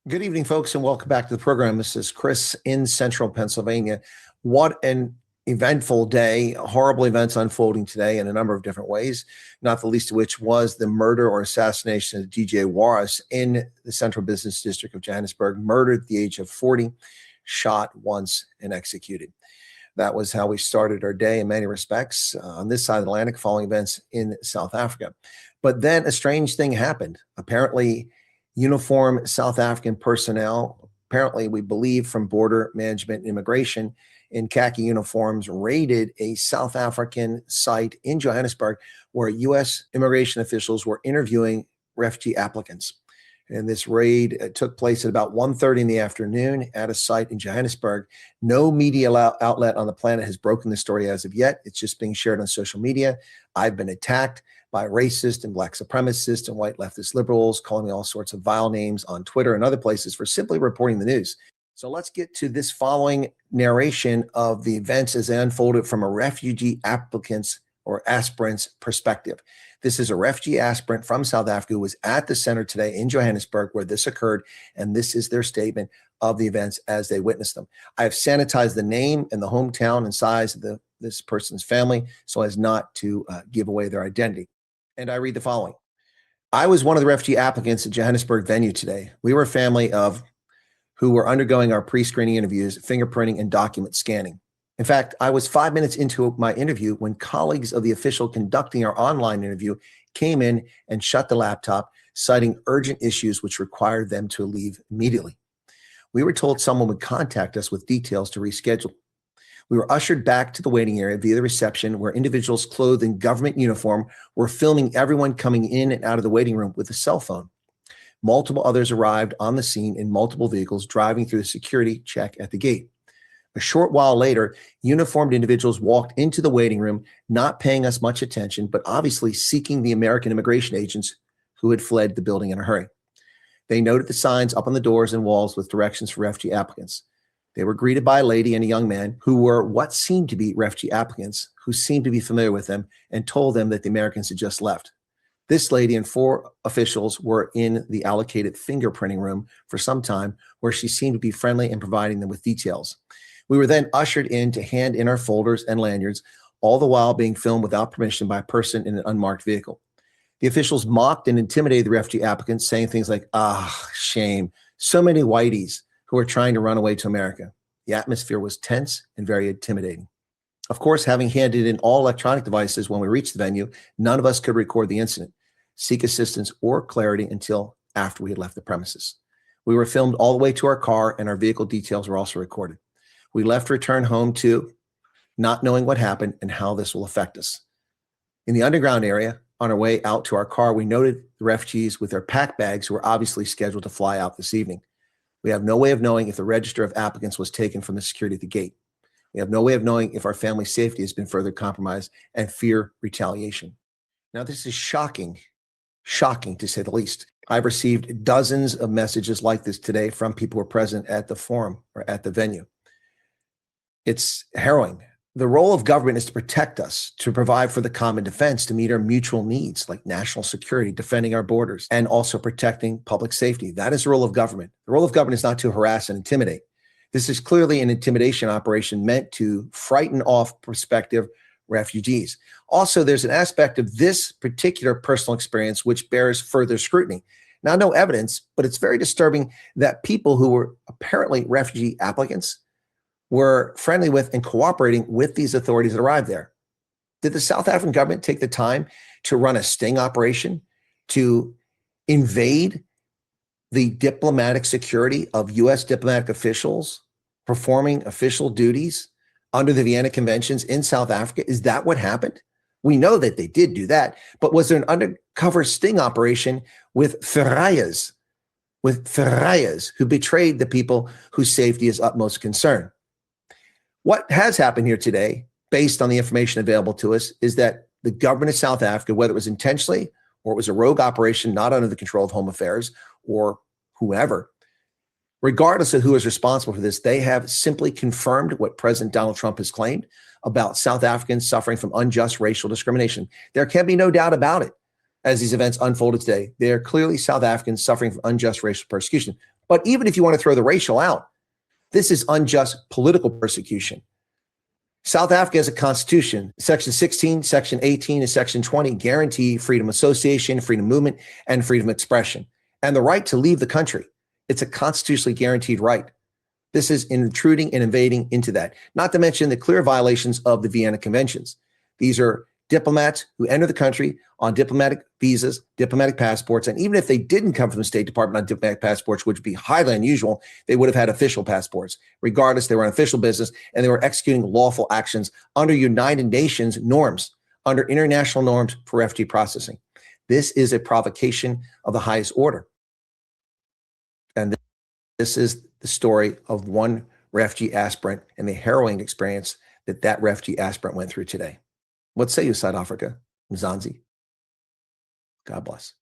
Good evening, folks, and welcome back to the program. This is Chris in central Pennsylvania. What an eventful day. Horrible events unfolding today in a number of different ways, not the least of which was the murder or assassination of DJ Warris in the central business district of Johannesburg, murdered at the age of 40, shot once and executed. That was how we started our day in many respects on this side of the Atlantic following events in South Africa. But then a strange thing happened. Apparently, uniformed South African personnel, apparently we believe from Border Management and Immigration in khaki uniforms, raided a South African site in Johannesburg where U.S. immigration officials were interviewing refugee applicants. And this raid took place at about 1:30 in the afternoon at a site in Johannesburg. No media outlet on the planet has broken the story as of yet. It's just being shared on social media. I've been attacked by racist and black supremacists and white leftist liberals, calling me all sorts of vile names on Twitter and other places for simply reporting the news. So let's get to this following narration of the events as they unfolded from a refugee applicant's or aspirant's perspective. This is a refugee aspirant from South Africa who was at the center today in Johannesburg where this occurred, and this is their statement of the events as they witnessed them. I have sanitized the name and the hometown and size of this person's family so as not to give away their identity. And I read the following. I was one of the refugee applicants at Johannesburg venue today. We were a family of who were undergoing our pre-screening interviews, fingerprinting, and document scanning. In fact, I was 5 minutes into my interview when colleagues of the official conducting our online interview came in and shut the laptop, citing urgent issues which required them to leave immediately. We were told someone would contact us with details to reschedule. We were ushered back to the waiting area via the reception where individuals clothed in government uniform were filming everyone coming in and out of the waiting room with a cell phone. Multiple others arrived on the scene in multiple vehicles driving through the security check at the gate. A short while later, uniformed individuals walked into the waiting room, not paying us much attention, but obviously seeking the American immigration agents who had fled the building in a hurry. They noted the signs up on the doors and walls with directions for refugee applicants. They were greeted by a lady and a young man who were what seemed to be refugee applicants, who seemed to be familiar with them and told them that the Americans had just left. This lady and 4 officials were in the allocated fingerprinting room for some time, where she seemed to be friendly and providing them with details. We were then ushered in to hand in our folders and lanyards, all the while being filmed without permission by a person in an unmarked vehicle. The officials mocked and intimidated the refugee applicants, saying things like, shame, so many whiteys who are trying to run away to America. The atmosphere was tense and very intimidating. Of course, having handed in all electronic devices when we reached the venue, none of us could record the incident, seek assistance, or clarity until after we had left the premises. We were filmed all the way to our car, and our vehicle details were also recorded. We left to return home too, not knowing what happened and how this will affect us. In the underground area, on our way out to our car, we noted the refugees with their pack bags who were obviously scheduled to fly out this evening. We have no way of knowing if the register of applicants was taken from the security at the gate. We have no way of knowing if our family's safety has been further compromised and fear retaliation. Now, this is shocking to say the least. I've received dozens of messages like this today from people who were present at the forum or at the venue. It's harrowing. The role of government is to protect us, to provide for the common defense, to meet our mutual needs like national security, defending our borders, and also protecting public safety. That is the role of government. The role of government is not to harass and intimidate. This is clearly an intimidation operation meant to frighten off prospective refugees. Also, there's an aspect of this particular personal experience which bears further scrutiny. Now, no evidence, but it's very disturbing that people who were apparently refugee applicants were friendly with and cooperating with these authorities that arrived there. Did the South African government take the time to run a sting operation to invade the diplomatic security of U.S. diplomatic officials performing official duties under the Vienna Conventions in South Africa? Is that what happened? We know that they did do that, but was there an undercover sting operation with Ferrayas who betrayed the people whose safety is utmost concern? What has happened here today, based on the information available to us, is that the government of South Africa, whether it was intentionally or it was a rogue operation not under the control of Home Affairs or whoever, regardless of who is responsible for this, they have simply confirmed what President Donald Trump has claimed about South Africans suffering from unjust racial discrimination. There can be no doubt about it as these events unfolded today. They are clearly South Africans suffering from unjust racial persecution. But even if you want to throw the racial out, this is unjust political persecution. South Africa has a constitution. Section 16, Section 18, and Section 20 guarantee freedom of association, freedom of movement, and freedom of expression, and the right to leave the country. It's a constitutionally guaranteed right. This is intruding and invading into that, not to mention the clear violations of the Vienna Conventions. These are diplomats who enter the country on diplomatic visas, diplomatic passports, and even if they didn't come from the State Department on diplomatic passports, which would be highly unusual, they would have had official passports. Regardless, they were on official business, and they were executing lawful actions under United Nations norms, under international norms for refugee processing. This is a provocation of the highest order. And this is the story of one refugee aspirant and the harrowing experience that refugee aspirant went through today. What say you, South Africa, Mzansi? God bless.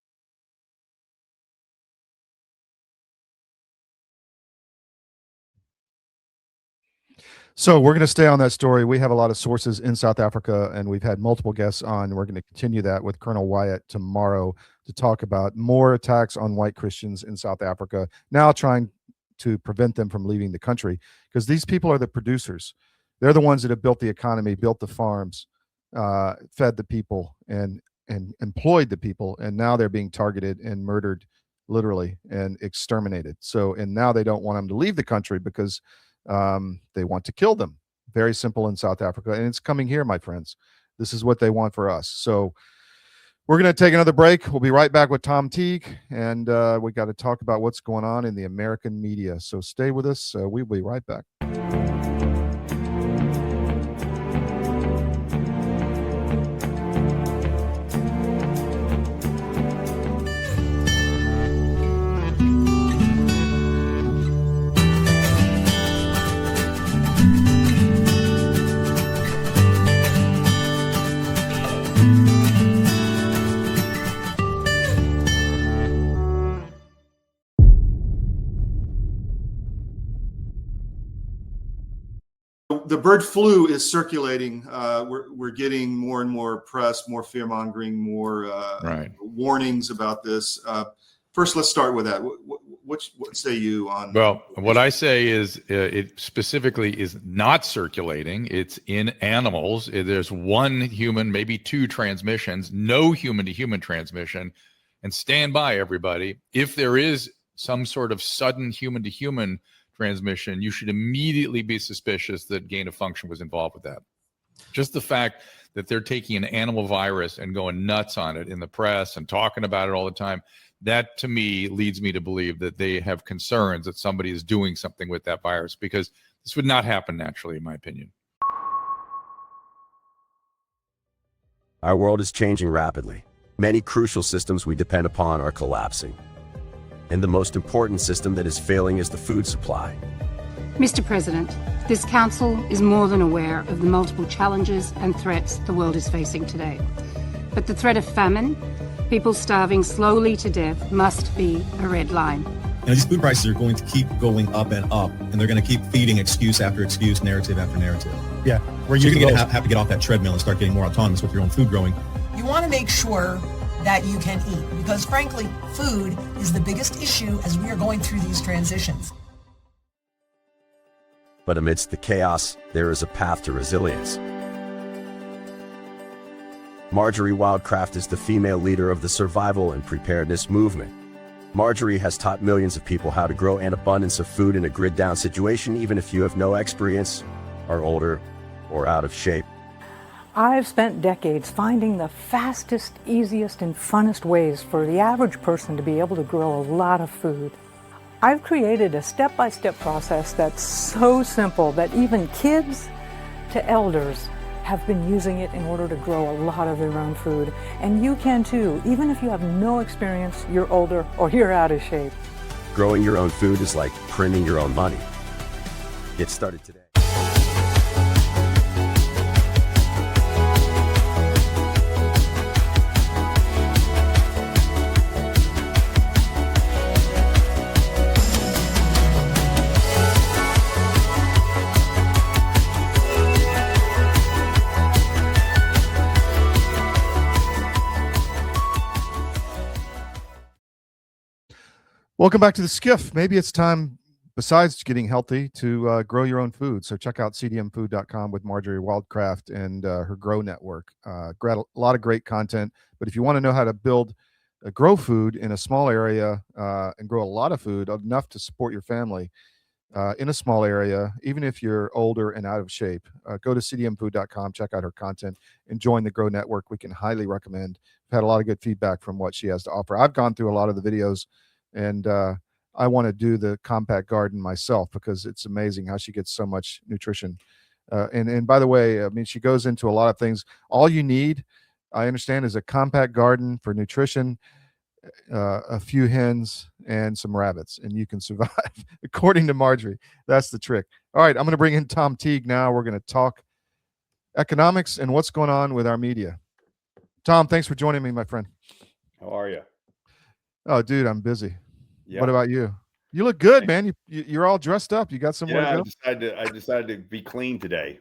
So we're going to stay on that story. We have a lot of sources in South Africa, and we've had multiple guests on. We're going to continue that with Colonel Wyatt tomorrow to talk about more attacks on white Christians in South Africa, now trying to prevent them from leaving the country, because these people are the producers. They're the ones that have built the economy, built the farms, fed the people, and employed the people, and now they're being targeted and murdered, literally, and exterminated. And now they don't want them to leave the country because they want to kill them. Very simple in South Africa, and it's coming here, my friends. This is what they want for us. So we're going to take another break. We'll be right back with Tom Teague, and we got to talk about what's going on in the American media. So stay with us. We'll be right back. the bird flu is circulating. We're getting more and more press, more fear mongering, more warnings about this. First, let's start with that. What say you on? Well, what I say is it specifically is not circulating. It's in animals. There's one human, maybe two transmissions, no human-to-human transmission. And stand by, everybody. If there is some sort of sudden human-to-human transmission, you should immediately be suspicious that gain of function was involved with that. Just the fact that they're taking an animal virus and going nuts on it in the press and talking about it all the time, that to me leads me to believe that they have concerns that somebody is doing something with that virus, because this would not happen naturally, in my opinion. Our world is changing rapidly. Many crucial systems we depend upon are collapsing. And the most important system that is failing is the food supply. Mr. President, this Council is more than aware of the multiple challenges and threats the world is facing today. But the threat of famine, people starving slowly to death, must be a red line. These food prices are going to keep going up and up, and they're going to keep feeding excuse after excuse, narrative after narrative. Yeah, you're going to have to get off that treadmill and start getting more autonomous with your own food growing. You want to make sure that you can eat, because frankly, food is the biggest issue as we are going through these transitions. But amidst the chaos, there is a path to resilience. Marjorie Wildcraft is the female leader of the survival and preparedness movement. Marjorie has taught millions of people how to grow an abundance of food in a grid-down situation, even if you have no experience, are older, or out of shape. I've spent decades finding the fastest, easiest, and funnest ways for the average person to be able to grow a lot of food. I've created a step-by-step process that's so simple that even kids to elders have been using it in order to grow a lot of their own food. And you can too, even if you have no experience, you're older, or you're out of shape. Growing your own food is like printing your own money. Get started today. Welcome back to the SCIF. Maybe it's time, besides getting healthy, to grow your own food. So check out cdmfood.com with Marjorie Wildcraft and her Grow Network. A lot of great content. But if you want to know how to grow food in a small area and grow a lot of food, enough to support your family in a small area, even if you're older and out of shape, go to cdmfood.com, check out her content, and join the Grow Network. We can highly recommend. We've had a lot of good feedback from what she has to offer. I've gone through a lot of the videos, and I want to do the compact garden myself because it's amazing how she gets so much nutrition. And by the way, I mean, she goes into a lot of things. All you need, I understand, is a compact garden for nutrition, a few hens, and some rabbits, and you can survive, according to Marjorie. That's the trick. All right, I'm going to bring in Tom Teague now. We're going to talk economics and what's going on with our media. Tom, thanks for joining me, my friend. How are you? Oh, dude, I'm busy. Yeah. What about you? You look good, man. You're all dressed up. You got somewhere to go? I decided to be clean today.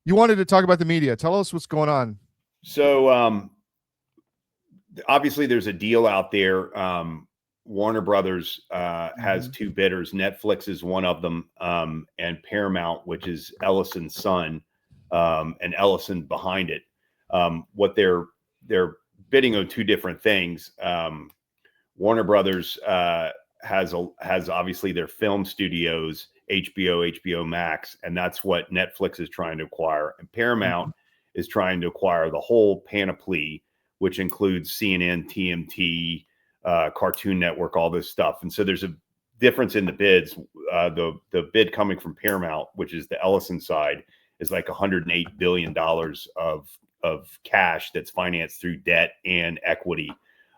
You wanted to talk about the media. Tell us what's going on. So, obviously there's a deal out there. Warner Brothers has two bidders. Netflix is one of them, and Paramount, which is Ellison's son, and Ellison behind it. What they're bidding on two different things. Warner Brothers has obviously their film studios, HBO Max, and that's what Netflix is trying to acquire. And Paramount is trying to acquire the whole panoply, which includes CNN, TMT, Cartoon Network, all this stuff. And so there's a difference in the bids. The bid coming from Paramount, which is the Ellison side, is like $108 billion of cash that's financed through debt and equity.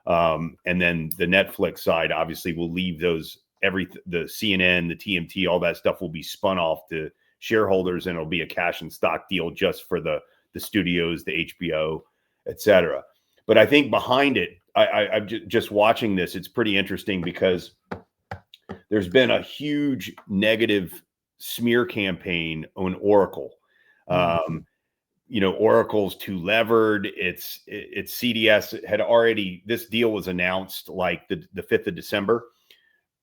And then the Netflix side obviously will leave the CNN, the TMT, all that stuff will be spun off to shareholders, and it'll be a cash and stock deal just for the studios, the HBO, et cetera. But I think behind it, I'm just watching this, it's pretty interesting because there's been a huge negative smear campaign on Oracle. Oracle's too levered. It's CDS had already, this deal was announced like the 5th of December.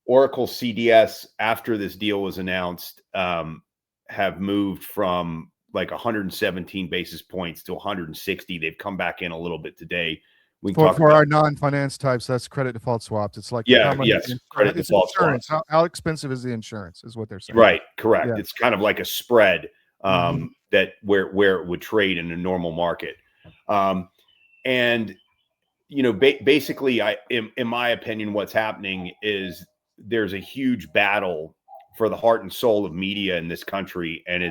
Oracle CDS, after this deal was announced, have moved from like 117 basis points to 160. They've come back in a little bit today. We can talk For about our non-finance types, that's credit default swaps. It's like Yeah, how much yes, credit it's default insurance. swaps. How expensive is the insurance? Is what they're saying. Right, correct. Yeah. It's kind of like a spread that where it would trade in a normal market. Basically, in my opinion, what's happening is there's a huge battle for the heart and soul of media in this country, and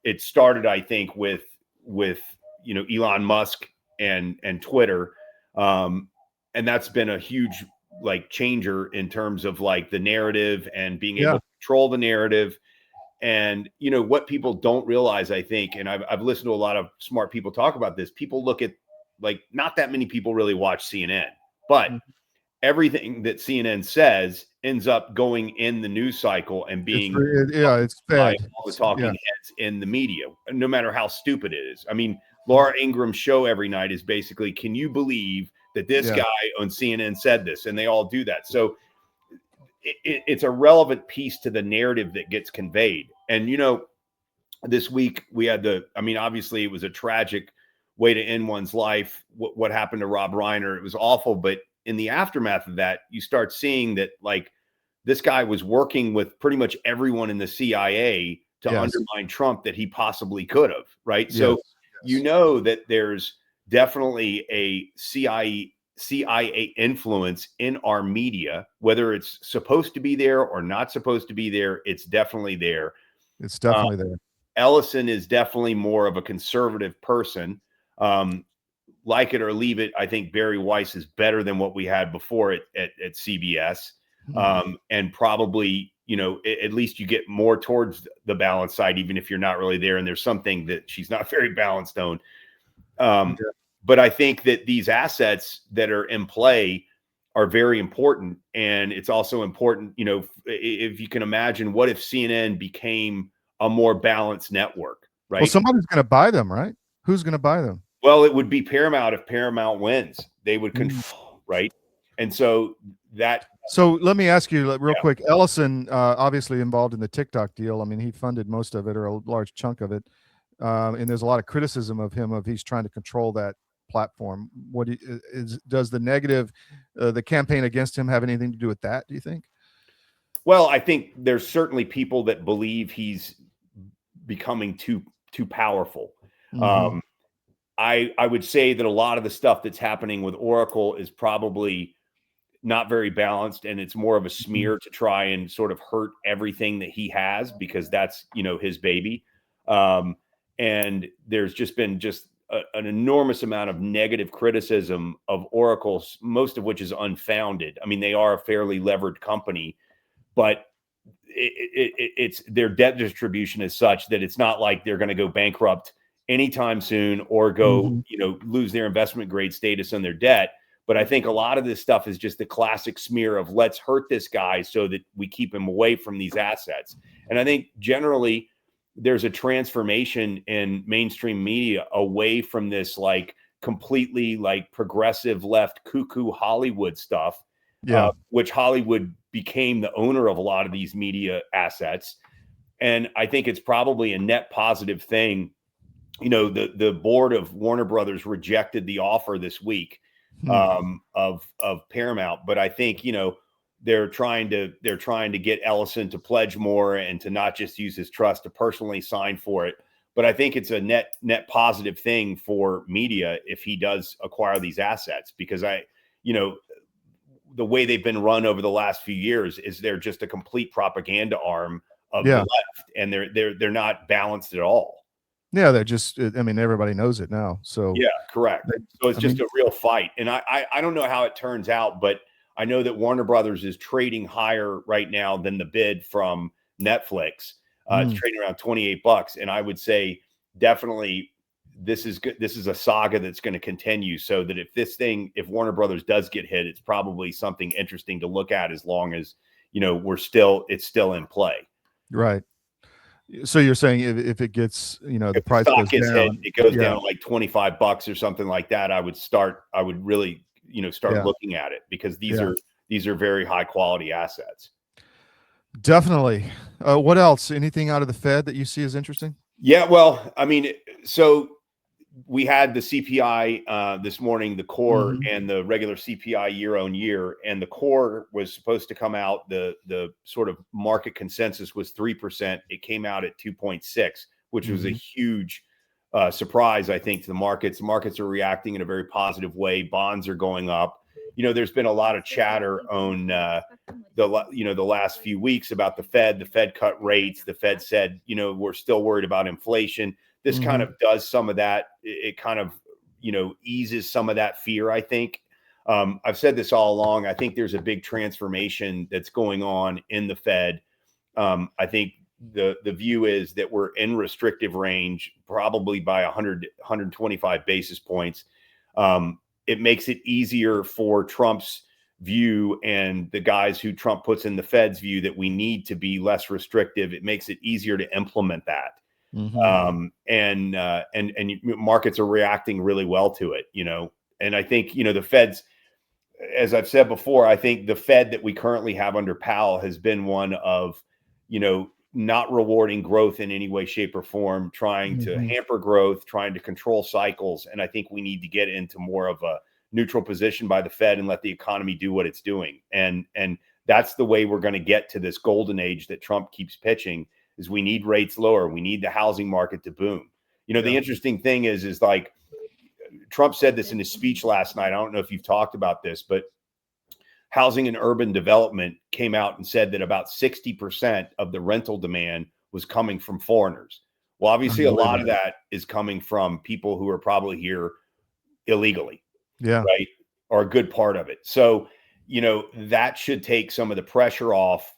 it started, I think, with Elon Musk and Twitter, and that's been a huge like changer in terms of like the narrative and being able to control the narrative. And what people don't realize, I think, and I've listened to a lot of smart people talk about this. People look at, like, not that many people really watch CNN, but everything that CNN says ends up going in the news cycle and being it's by fed. all the talking heads in the media, no matter how stupid it is. I mean, Laura Ingram's show every night is basically, can you believe that this guy on CNN said this? And they all do that. So it's a relevant piece to the narrative that gets conveyed. And, this week we had obviously it was a tragic way to end one's life. What happened to Rob Reiner, it was awful. But in the aftermath of that, you start seeing that, like, this guy was working with pretty much everyone in the CIA to undermine Trump that he possibly could have. Right. So, that there's definitely a CIA influence in our media, whether it's supposed to be there or not supposed to be there. It's definitely there. It's definitely there. Ellison is definitely more of a conservative person. Like it or leave it, I think Barry Weiss is better than what we had before at CBS. And probably, at least you get more towards the balance side, even if you're not really there. And there's something that she's not very balanced on. But I think that these assets that are in play are very important. And it's also important, if you can imagine, what if CNN became a more balanced network, right? Well, somebody's going to buy them, right? Who's going to buy them? Well, it would be Paramount. If Paramount wins, they would control, right? And so that. So let me ask you real quick. Ellison, obviously involved in the TikTok deal. I mean, he funded most of it, or a large chunk of it. And there's a lot of criticism of him he's trying to control that platform. Does the negative, the campaign against him have anything to do with that, do you think? Well, I think there's certainly people that believe he's becoming too powerful. I would say that a lot of the stuff that's happening with Oracle is probably not very balanced, and it's more of a smear to try and sort of hurt everything that he has, because that's, his baby. And there's just been an enormous amount of negative criticism of Oracle, most of which is unfounded. I mean, they are a fairly levered company, but it's their debt distribution is such that it's not like they're going to go bankrupt anytime soon or go, lose their investment grade status on their debt. But I think a lot of this stuff is just the classic smear of, let's hurt this guy so that we keep him away from these assets. And I think generally there's a transformation in mainstream media away from this like completely like progressive left cuckoo Hollywood stuff, which Hollywood became the owner of a lot of these media assets. And I think it's probably a net positive thing. The board of Warner Brothers rejected the offer this week of Paramount, but I think, they're trying to get Ellison to pledge more and to not just use his trust to personally sign for it. But I think it's a net positive thing for media if he does acquire these assets, because the way they've been run over the last few years is they're just a complete propaganda arm of the left, and they're not balanced at all. Yeah, they're just, I mean, everybody knows it now. So yeah, correct. So it's just a real fight. And I don't know how it turns out, but I know that Warner Brothers is trading higher right now than the bid from Netflix. It's trading around $28. And I would say definitely this is good. This is a saga that's going to continue, so that if Warner Brothers does get hit, it's probably something interesting to look at, as long as, it's still in play. Right. So you're saying if it gets, you know, the If the price stock goes gets down, hit, it goes down like $25 or something like that, I would really, start Yeah. looking at it, because these Yeah. are very high quality assets. Definitely. What else? Anything out of the Fed that you see as interesting? Yeah, well, I mean, so we had the CPI this morning, the core and the regular CPI year on year, and the core was supposed to come out. The sort of market consensus was 3%. It came out at 2.6, which was a huge surprise, I think, to the markets. The markets are reacting in a very positive way. Bonds are going up. There's been a lot of chatter on the last few weeks about the Fed. The Fed cut rates. The Fed said, we're still worried about inflation. This kind of does some of that. It kind of, eases some of that fear, I think. I've said this all along. I think there's a big transformation that's going on in the Fed. I think the view is that we're in restrictive range, probably by 125 basis points. It makes it easier for Trump's view and the guys who Trump puts in the Fed's view that we need to be less restrictive. It makes it easier to implement that. And markets are reacting really well to it, and I think, the Fed's, as I've said before, I think the Fed that we currently have under Powell has been one of, not rewarding growth in any way, shape, or form, trying to hamper growth, trying to control cycles. And I think we need to get into more of a neutral position by the Fed and let the economy do what it's doing. And that's the way we're going to get to this golden age that Trump keeps pitching. Is we need rates lower. We need the housing market to boom. The interesting thing is like Trump said this in his speech last night. I don't know if you've talked about this, but Housing and Urban Development came out and said that about 60% of the rental demand was coming from foreigners. Well, obviously, a lot of that is coming from people who are probably here illegally. Yeah. Right. Or a good part of it. So, that should take some of the pressure off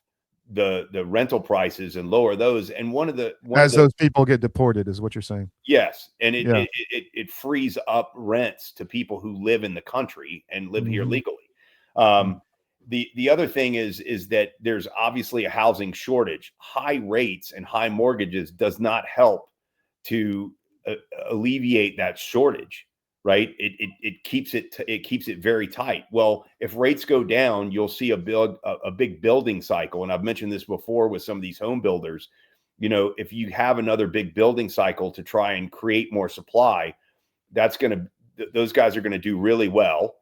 the rental prices and lower those. And those people get deported is what you're saying. Yes. And it frees up rents to people who live in the country and live here legally. The other thing is that there's obviously a housing shortage. High rates and high mortgages does not help to alleviate that shortage. Right. It keeps it very tight. Well, if rates go down, you'll see a big building cycle. And I've mentioned this before with some of these home builders. If you have another big building cycle to try and create more supply, those guys are going to do really well.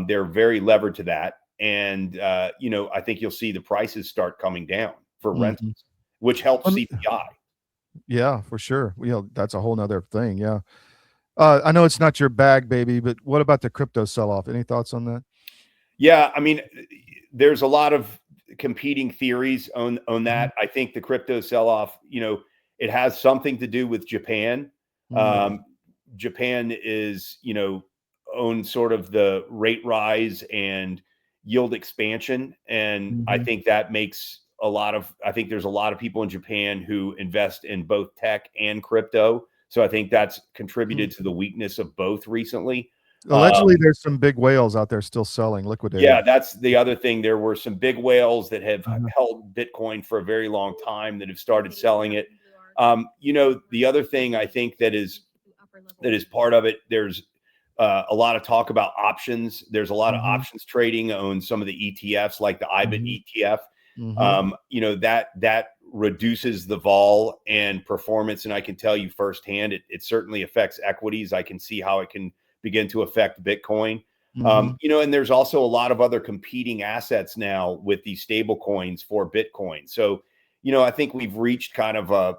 They're very levered to that. And, I think you'll see the prices start coming down for rentals, which helps CPI. Yeah, for sure. That's a whole nother thing. Yeah. I know it's not your bag, baby, but what about the crypto sell-off? Any thoughts on that? Yeah, I mean, there's a lot of competing theories on that. I think the crypto sell-off, it has something to do with Japan. Japan is, owns sort of the rate rise and yield expansion. And I think that makes I think there's a lot of people in Japan who invest in both tech and crypto. So I think that's contributed to the weakness of both recently. Allegedly, there's some big whales out there still selling liquidated. Yeah, that's the other thing. There were some big whales that have held Bitcoin for a very long time that have started selling it. The other thing I think that is part of it, there's a lot of talk about options. There's a lot of options trading on some of the ETFs, like the IBIT ETF. That reduces the vol and performance. And I can tell you firsthand, it certainly affects equities. I can see how it can begin to affect Bitcoin. And there's also a lot of other competing assets now with these stable coins for Bitcoin. So, I think we've reached kind of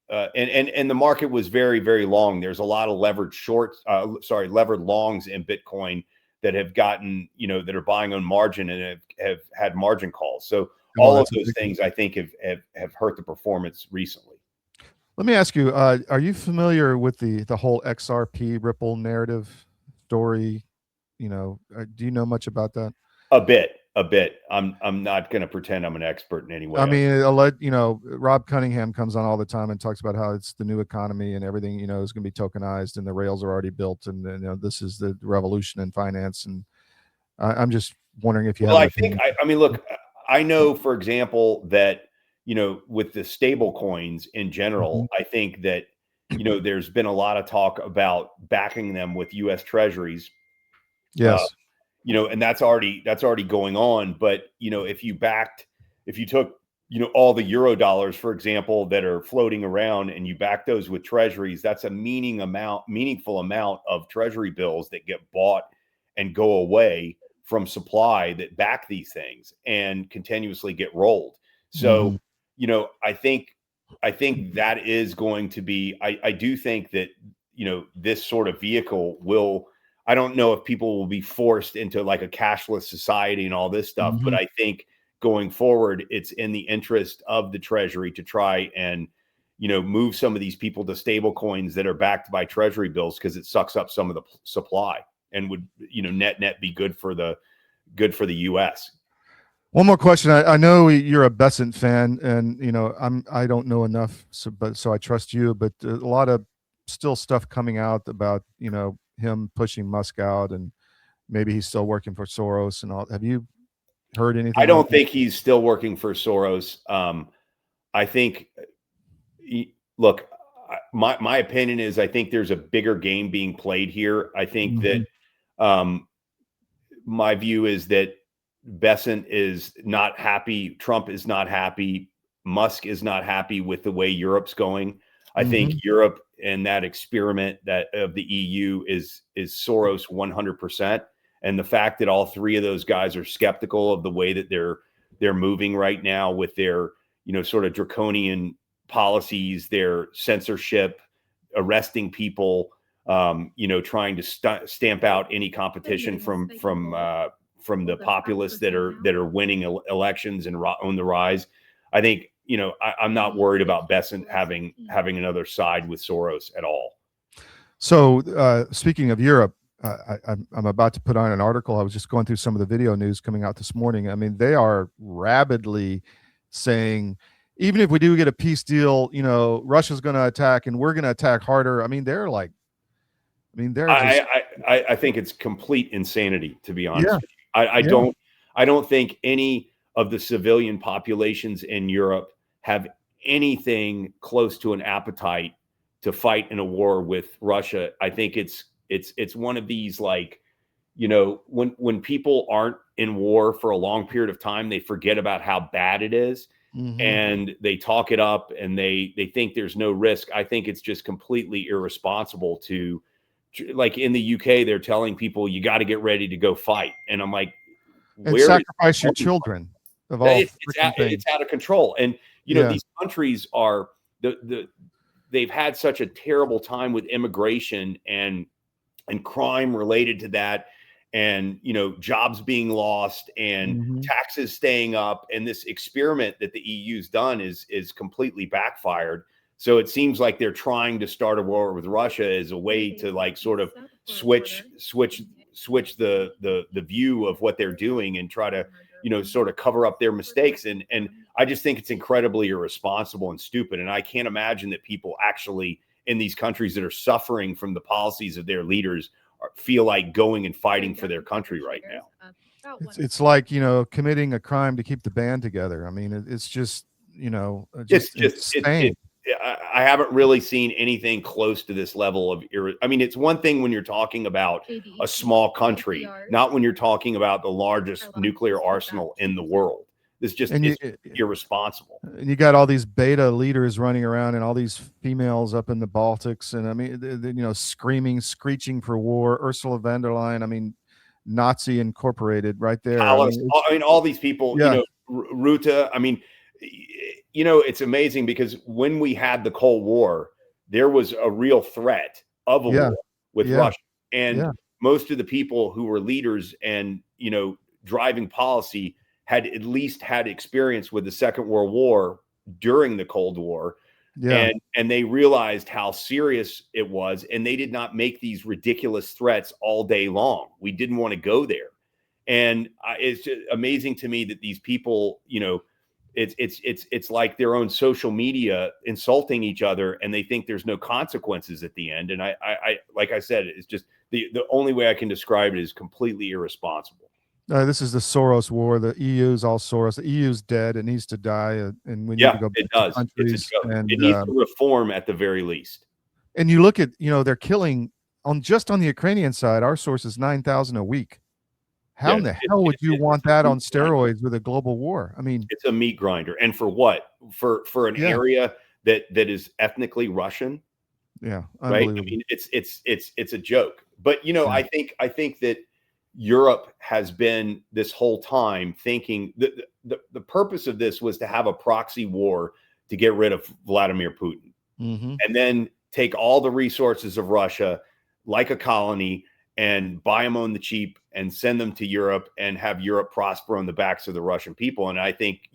and the market was very, very long. There's a lot of levered longs in Bitcoin that have gotten, that are buying on margin and have had margin calls. So all of those things, I think, have hurt the performance recently. Let me ask you, are you familiar with the whole XRP Ripple narrative story? Do you know much about that? A bit. I'm not going to pretend I'm an expert in any way. I mean, Rob Cunningham comes on all the time and talks about how it's the new economy and everything, is going to be tokenized and the rails are already built. And this is the revolution in finance. And I'm just wondering if you have. I mean, look, I know, for example, that, with the stable coins in general, I think that, there's been a lot of talk about backing them with U.S. Treasuries. Yes. And that's already going on. But, if you took, all the euro dollars, for example, that are floating around and you back those with treasuries, that's a meaningful amount of treasury bills that get bought and go away from supply that back these things and continuously get rolled. So, I think that is going to be, I do think that, this sort of vehicle will, I don't know if people will be forced into like a cashless society and all this stuff, but I think going forward, it's in the interest of the Treasury to try and, move some of these people to stable coins that are backed by Treasury bills, because it sucks up some of the supply and would, net be good for the U.S. One more question. I know you're a Besant fan, and I don't know enough, so I trust you. But a lot of still stuff coming out about him pushing Musk out, and maybe he's still working for Soros and all. Have you heard anything? I don't think he's still working for Soros. I think, look, my opinion is I think there's a bigger game being played here. I think that my view is that Besant is not happy. Trump is not happy. Musk is not happy with the way Europe's going. I think Europe and that experiment that of the EU is Soros 100%. And the fact that all three of those guys are skeptical of the way that they're moving right now with their, sort of draconian policies, their censorship, arresting people, trying to stamp out any competition from the populists that are winning elections and on the rise. I think, I'm not worried about Besant having another side with Soros at all. So speaking of Europe, I'm about to put on an article. I was just going through some of the video news coming out this morning. I mean, they are rabidly saying, even if we do get a peace deal, Russia's going to attack and we're going to attack harder. I mean, I think it's complete insanity, to be honest with you. I don't think any of the civilian populations in Europe have anything close to an appetite to fight in a war with Russia. I think it's one of these, like, when people aren't in war for a long period of time, they forget about how bad it is. And they talk it up and they think there's no risk. I think it's just completely irresponsible to, like, in the UK, they're telling people you got to get ready to go fight. And I'm like, and sacrifice your children of all. It's out of control. And, these countries are they've had such a terrible time with immigration and crime related to that. And, jobs being lost and taxes staying up. And this experiment that the EU's done is completely backfired. So it seems like they're trying to start a war with Russia as a way to, like, sort of switch the view of what they're doing and try to, sort of cover up their mistakes. And I just think it's incredibly irresponsible and stupid. And I can't imagine that people actually in these countries that are suffering from the policies of their leaders feel like going and fighting for their country right now. It's like, committing a crime to keep the band together. I mean, it's just, insane. I haven't really seen anything close to this level of I mean, it's one thing when you're talking about a small country, not when you're talking about the largest nuclear arsenal in the world. It's just irresponsible. And you got all these beta leaders running around and all these females up in the Baltics. And I mean, they're, screaming, screeching for war. Ursula von der Leyen, I mean, Nazi Incorporated right there. I mean, all these people, Ruta, I mean, it's amazing because when we had the Cold War, there was a real threat of a war with Russia. And most of the people who were leaders and, driving policy had at least had experience with the Second World War during the Cold War. And they realized how serious it was. And they did not make these ridiculous threats all day long. We didn't want to go there. And it's just amazing to me that these people, it's like their own social media insulting each other, and they think there's no consequences at the end. And I like I said, it's just the only way I can describe it is completely irresponsible. This is the Soros war. The EU's all Soros. The EU's dead. It needs to die, and we need Yeah, to go back it does. to countries. It's a joke. And It needs to reform at the very least. and you look at, they're killing just on the Ukrainian side. Our source is 9,000 a week. How in the hell would you want that on steroids with a global war? I mean, it's a meat grinder, and for what? For an area that is ethnically Russian. Yeah, right. I mean, it's a joke. But I think that Europe has been this whole time thinking that the purpose of this was to have a proxy war to get rid of Vladimir Putin, and then take all the resources of Russia like a colony and buy them on the cheap and send them to Europe and have Europe prosper on the backs of the Russian people. And I think,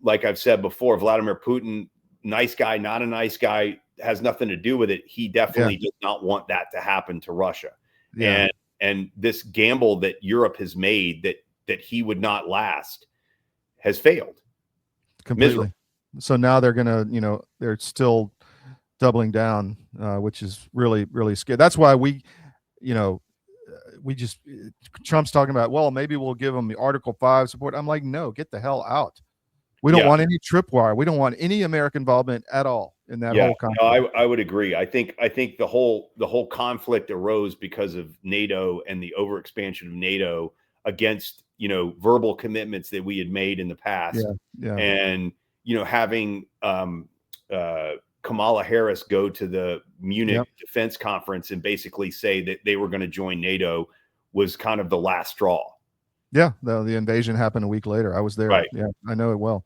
like I've said before, Vladimir Putin, nice guy, not a nice guy, has nothing to do with it. He definitely does not want that to happen to Russia. Yeah. And this gamble that Europe has made that he would not last has failed completely. Miserable. So now they're gonna, they're still doubling down, which is really, really scary. That's why Trump's talking about, well, maybe we'll give them the Article 5 support. I'm like, no, get the hell out. We don't want any tripwire. We don't want any American involvement at all in that whole conflict. No, I would agree. I think the whole conflict arose because of NATO and the overexpansion of NATO against verbal commitments that we had made in the past. And having Kamala Harris go to the Munich Defense Conference and basically say that they were going to join NATO was kind of the last straw. Yeah, the invasion happened a week later. I was there. Right. Yeah, I know it well.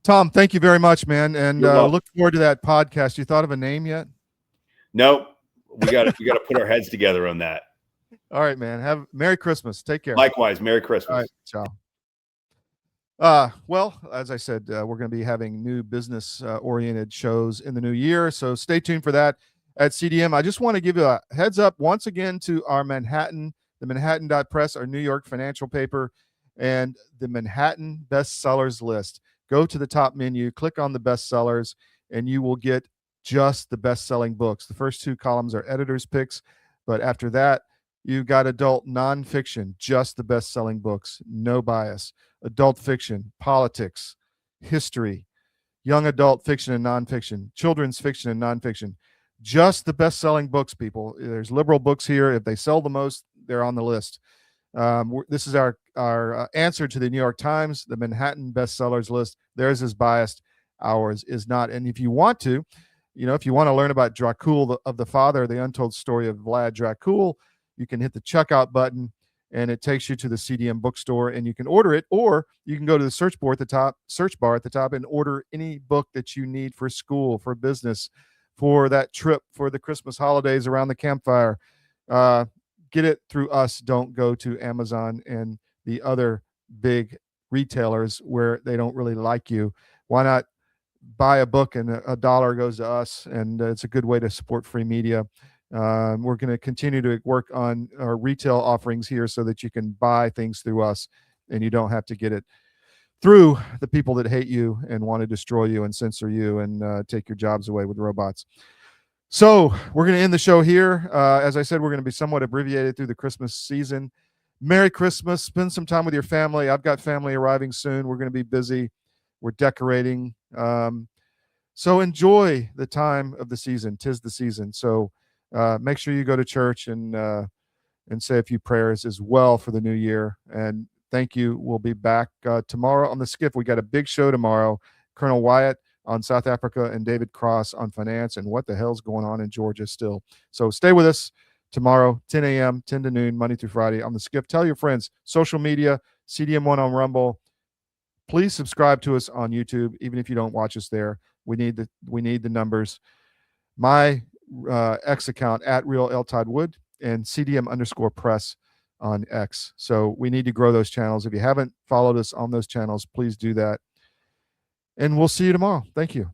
Tom, thank you very much, man, and look forward to that podcast. You thought of a name yet? No, we got to put our heads together on that. All right, man. Have Merry Christmas. Take care. Likewise, Merry Christmas. All right, ciao. Well, as I said, we're going to be having new business oriented shows in the new year, so stay tuned for that at CDM. I just want to give you a heads up once again to our the Manhattan.press, our New York financial paper, and the Manhattan bestsellers list. Go to the top menu, click on the bestsellers, and you will get just the best-selling books. The first two columns are editors' picks, but after that, you've got adult nonfiction, just the best-selling books, no bias. Adult fiction, politics, history, young adult fiction and nonfiction, children's fiction and nonfiction. Just the best-selling books, people. There's liberal books here. If they sell the most, they're on the list. This is our answer to the New York Times, the Manhattan bestsellers list. Theirs is biased. Ours is not. And if you want to, if you want to learn about Dracul of the Father, the untold story of Vlad Dracul, you can hit the checkout button, and it takes you to the CDM bookstore, and you can order it, or you can go to the search bar at the top, and order any book that you need for school, for business, for that trip, for the Christmas holidays around the campfire. Get it through us. Don't go to Amazon and the other big retailers where they don't really like you. Why not buy a book and $1 goes to us? And it's a good way to support free media. We're going to continue to work on our retail offerings here so that you can buy things through us and you don't have to get it through the people that hate you and want to destroy you and censor you and take your jobs away with robots. So we're going to end the show here. As I said, we're going to be somewhat abbreviated through the Christmas season. Merry Christmas. Spend some time with your family. I've got family arriving soon. We're going to be busy. We're decorating. So enjoy the time of the season. 'Tis the season. So make sure you go to church and say a few prayers as well for the new year. And thank you. We'll be back tomorrow on the SCIF. We got a big show tomorrow. Colonel Wyatt on South Africa and David Cross on finance and what the hell's going on in Georgia still. So stay with us tomorrow, 10 a.m., 10 to noon, Monday through Friday on the SCIF. Tell your friends, social media, CDM1 on Rumble. Please subscribe to us on YouTube, even if you don't watch us there. We need the numbers. My X account at Real L Todd Wood and CDM_press on X. So we need to grow those channels. If you haven't followed us on those channels, please do that. And we'll see you tomorrow. Thank you.